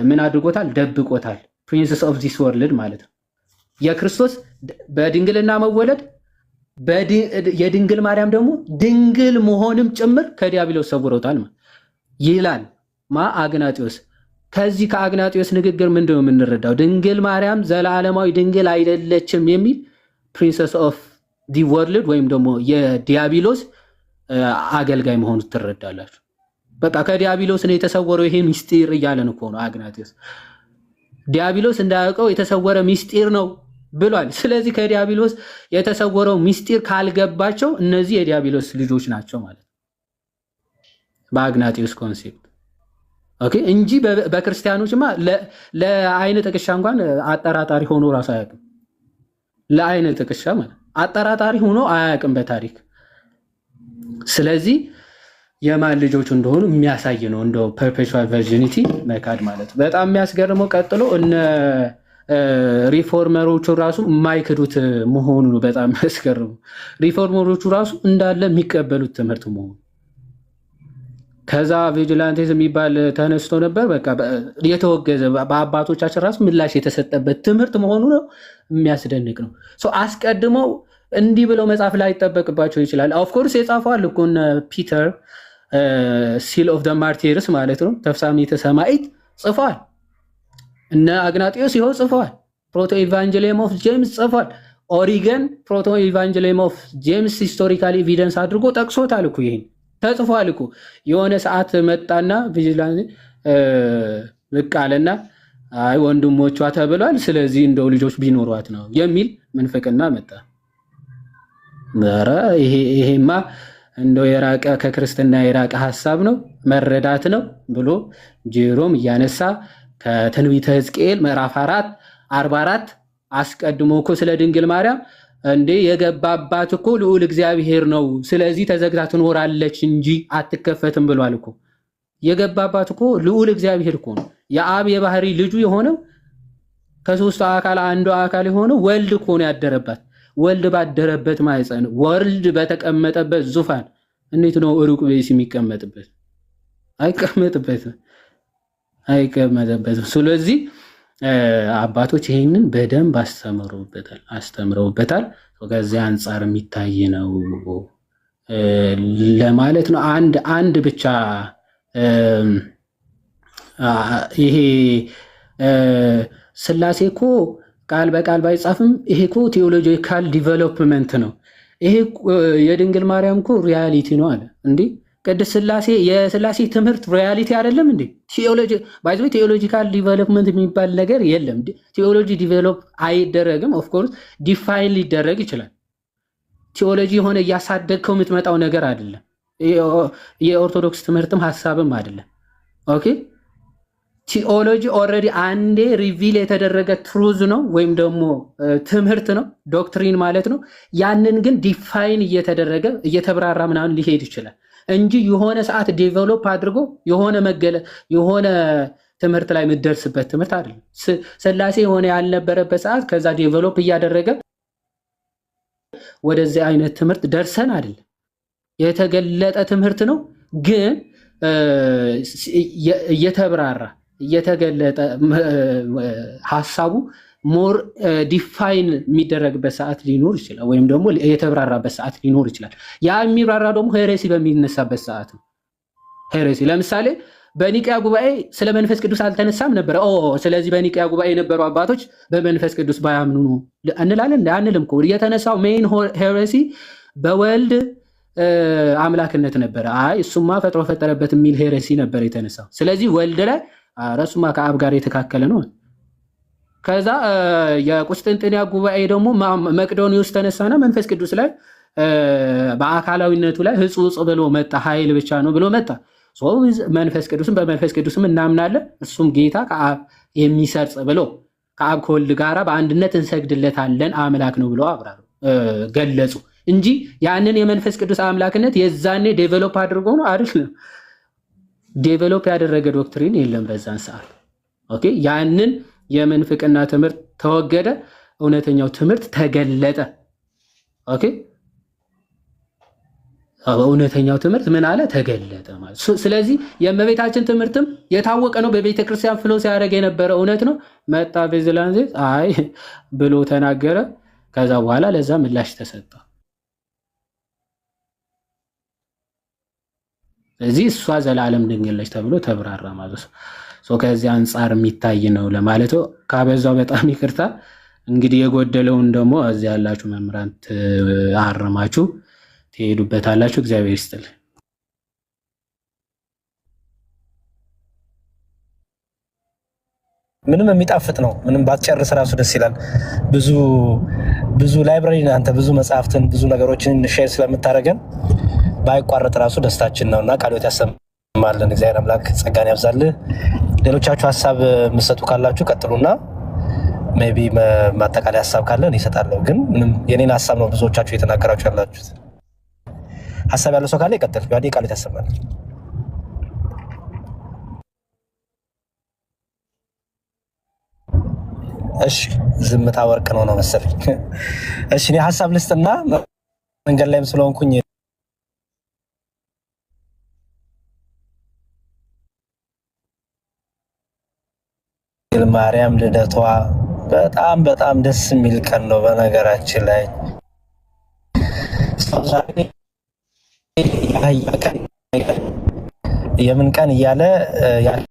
ምን አድርጎታል? ደብቆታል። ፕሪንሰስ ኦፍ ዚስ ወርልድ ማለት ነው። የክርስቶስ በድንግልና መወለድ የድንግል ማርያም ደግሞ ድንግል መሆንም ጭምር ከዲያብሎስ ሰውሮታል ይላል አግናጢዮስ። ከዚህ ከአግናጢዮስ ንግግር ምንድነው የምንረዳው? ድንግል ማርያም ዘላለማዊ ድንግል አይደለችም የሚል ፕሪንሰስ ኦፍ ዲ ወርልድ ወይም ደግሞ የዲያብሎስ አገልጋይ መሆኑ ትረዳላችሁ። በቃ ከዲያብሎስ ነው የተሰወረው ይሄ ሚስጢር እያለን እኮ ነው አግናጢዮስ። ዲያብሎስ እንዳያውቀው የተሰወረ ሚስጢር ነው ብሏል። ስለዚህ ከዲያብሎስ የተሰወረው ሚስጢር ካልገባቸው እነዚህ የዲያብሎስ ልጆች ናቸው ማለት ነው በአግናጢዮስ ኮንሴፕት እንጂ በክርስቲያኖችማ ለአይነ ጥቅሻ እንኳን አጠራጣሪ ሆኖ ራሱ አያውቅም። ለአይነ ጥቅሻ ማለት አጠራጣሪ ሆኖ አያውቅም በታሪክ። ስለዚህ የማን ልጆች እንደሆኑ የሚያሳይ ነው እንደው ፐርፔቹዋል ቨርጂኒቲ መካድ ማለት ነው። በጣም የሚያስገርመው ቀጥሎ እነ ሪፎርመሮቹ ራሱ የማይክዱት መሆኑ ነው። በጣም የሚያስገርመው ሪፎርመሮቹ ራሱ እንዳለ የሚቀበሉት ትምህርት መሆኑ። ከዛ ቪጂላንቴስ የሚባል ተነስቶ ነበር። በቃ የተወገዘ በአባቶቻችን ራሱ ምላሽ የተሰጠበት ትምህርት መሆኑ ነው። የሚያስደንቅ ነው። አስቀድመው እንዲህ ብለው መጻፍ ላይ ይጠበቅባቸው ይችላል። ኦፍኮርስ የጻፈዋል እኮ እነ ፒተር ሲል ኦፍ ደ ማርቲርስ ማለት ነው ተፍጻሜተ ሰማዕት ጽፏል። እነ አግናጢዮስ ይኸው ጽፏል። ፕሮቶ ኢቫንጀሊየም ኦፍ ጄምስ ጽፏል። ኦሪገን ፕሮቶ ኢቫንጀሊየም ኦፍ ጄምስ ሂስቶሪካል ኤቪደንስ አድርጎ ጠቅሶታል እኮ ይሄን ተጽፏል እኮ። የሆነ ሰዓት መጣና ቪጂላንት ብቅ አለና አይ ወንድሞቿ ተብሏል፣ ስለዚህ እንደው ልጆች ቢኖሯት ነው የሚል ምንፍቅና መጣ። ኧረ ይሄማ እንደው የራቀ ከክርስትና የራቀ ሐሳብ ነው መረዳት ነው ብሎ ጄሮም እያነሳ ከትንቢተ ሕዝቅኤል ምዕራፍ 44 አስቀድሞ እኮ ስለ ድንግል ማርያም እንዴ የገባባት እኮ ልዑል እግዚአብሔር ነው፣ ስለዚህ ተዘግታ ትኖራለች እንጂ አትከፈትም ብሏል እኮ። የገባባት እኮ ልዑል እግዚአብሔር እኮ ነው። የአብ የባህሪ ልጁ የሆነው ከሶስቱ አካል አንዱ አካል የሆነው ወልድ እኮ ነው ያደረባት። ወልድ ባደረበት ማኅፀን ወልድ በተቀመጠበት ዙፋን እንዴት ነው ሩቅ ብእሲ የሚቀመጥበት? አይቀመጥበትም። አይቀመጥበትም። ስለዚህ አባቶች ይሄንን በደንብ አስተምረውበታል። ከዚያ አንጻር የሚታይ ነው ለማለት ነው። አንድ ብቻ ይሄ ስላሴ እኮ ቃል በቃል ባይጻፍም ይሄ እኮ ቴዎሎጂካል ዲቨሎፕመንት ነው። ይሄ የድንግል ማርያም እኮ ሪያሊቲ ነው አለ እንዴ ቅድስት ስላሴ። የስላሴ ትምህርት ሪያሊቲ አይደለም እንዴ? ቴዎሎጂካል ዲቨሎፕመንት የሚባል ነገር የለም። ቴዎሎጂ ዲቨሎፕ አይደረግም። ኦፍኮርስ ዲፋይን ሊደረግ ይችላል። ቴዎሎጂ የሆነ እያሳደግከው የምትመጣው ነገር አይደለም። የኦርቶዶክስ ትምህርትም ሀሳብም አይደለም። ኦኬ ቲኦሎጂ ኦልሬዲ አንዴ ሪቪል የተደረገ ትሩዝ ነው ወይም ደግሞ ትምህርት ነው፣ ዶክትሪን ማለት ነው። ያንን ግን ዲፋይን እየተደረገ እየተብራራ ምናምን ሊሄድ ይችላል እንጂ የሆነ ሰዓት ዴቨሎፕ አድርጎ የሆነ ትምህርት ላይ የምትደርስበት ትምህርት አይደለም። ስላሴ የሆነ ያልነበረበት ሰዓት ከዛ ዴቨሎፕ እያደረገ ወደዚህ አይነት ትምህርት ደርሰን አይደለም። የተገለጠ ትምህርት ነው ግን እየተብራራ እየተገለጠ ሀሳቡ ሞር ዲፋይን የሚደረግበት ሰዓት ሊኖር ይችላል፣ ወይም ደግሞ የተብራራበት ሰዓት ሊኖር ይችላል። ያ የሚብራራ ደግሞ ሄሬሲ በሚነሳበት ሰዓት ነው። ሄሬሲ ለምሳሌ በኒቅያ ጉባኤ ስለ መንፈስ ቅዱስ አልተነሳም ነበረ። ስለዚህ በኒቅያ ጉባኤ የነበሩ አባቶች በመንፈስ ቅዱስ ባያምኑ ነው እንላለን? አንልም እኮ። የተነሳው ሜይን ሄሬሲ በወልድ አምላክነት ነበረ። እሱማ ፈጥሮ ፈጠረበት የሚል ሄሬሲ ነበር የተነሳው። ስለዚህ ወልድ ላይ እሱማ ከአብ ጋር የተካከለ ነው። ከዛ የቁስጥንጥንያ ጉባኤ ደግሞ መቅዶኒዎስ ተነሳና መንፈስ ቅዱስ ላይ በአካላዊነቱ ላይ ህጹጽ ብሎ መጣ። ኃይል ብቻ ነው ብሎ መጣ። መንፈስ ቅዱስም በመንፈስ ቅዱስም እናምናለን እሱም ጌታ ከአብ የሚሰርጽ ብሎ ከአብ ከወልድ ጋራ በአንድነት እንሰግድለታለን አምላክ ነው ብሎ አብራሩ ገለጹ እንጂ ያንን የመንፈስ ቅዱስ አምላክነት የዛኔ ዴቨሎፕ አድርጎ ነው አይደል? ዴቨሎፕ ያደረገ ዶክትሪን የለም በዛን ሰዓት። ኦኬ ያንን የምንፍቅና ትምህርት ተወገደ፣ እውነተኛው ትምህርት ተገለጠ። ኦኬ እውነተኛው ትምህርት ምን አለ? ተገለጠ ማለት። ስለዚህ የእመቤታችን ትምህርትም የታወቀ ነው። በቤተ ክርስቲያን ፍሎ ሲያደርግ የነበረ እውነት ነው። መጣ ቬዝላንዜ አይ ብሎ ተናገረ። ከዛ በኋላ ለዛ ምላሽ ተሰጠ። ስለዚህ እሷ ዘላለም ድንግል ነች ተብሎ ተብራራ ማለት ነው። ከዚህ አንጻር የሚታይ ነው ለማለት ነው። ካበዛው በጣም ይቅርታ። እንግዲህ የጎደለውን ደግሞ እዚህ ያላችሁ መምህራን አርማችሁ ትሄዱበታላችሁ። እግዚአብሔር ይስጥል። ምንም የሚጣፍጥ ነው። ምንም ባትጨርስ ራሱ ደስ ይላል። ብዙ ላይብራሪ አንተ ብዙ መጽሐፍትን ብዙ ነገሮችን ሼር ስለምታደርገን ባይቋረጥ ራሱ ደስታችን ነውና ቃልዎት ያሰማልን። እግዚአብሔር አምላክ ጸጋን ያብዛልህ። ሌሎቻችሁ ሀሳብ የምትሰጡ ካላችሁ ቀጥሉና ሜቢ ማጠቃለያ ሀሳብ ካለን ይሰጣለሁ። ግን ምንም የኔን ሀሳብ ነው ብዙዎቻችሁ እየተናገራችሁ ያላችሁት። ሀሳብ ያለው ሰው ካለ ይቀጥል። ያዲ ቃልዎት ያሰማልን። እሺ ዝምታ ወርቅ ነው መሰለኝ። እሺ እኔ ሀሳብ ልስጥና መንገድ ላይም ስለሆንኩኝ ማርያም ልደቷ በጣም ደስ የሚል ቀን ነው። በነገራችን ላይ የምን ቀን እያለ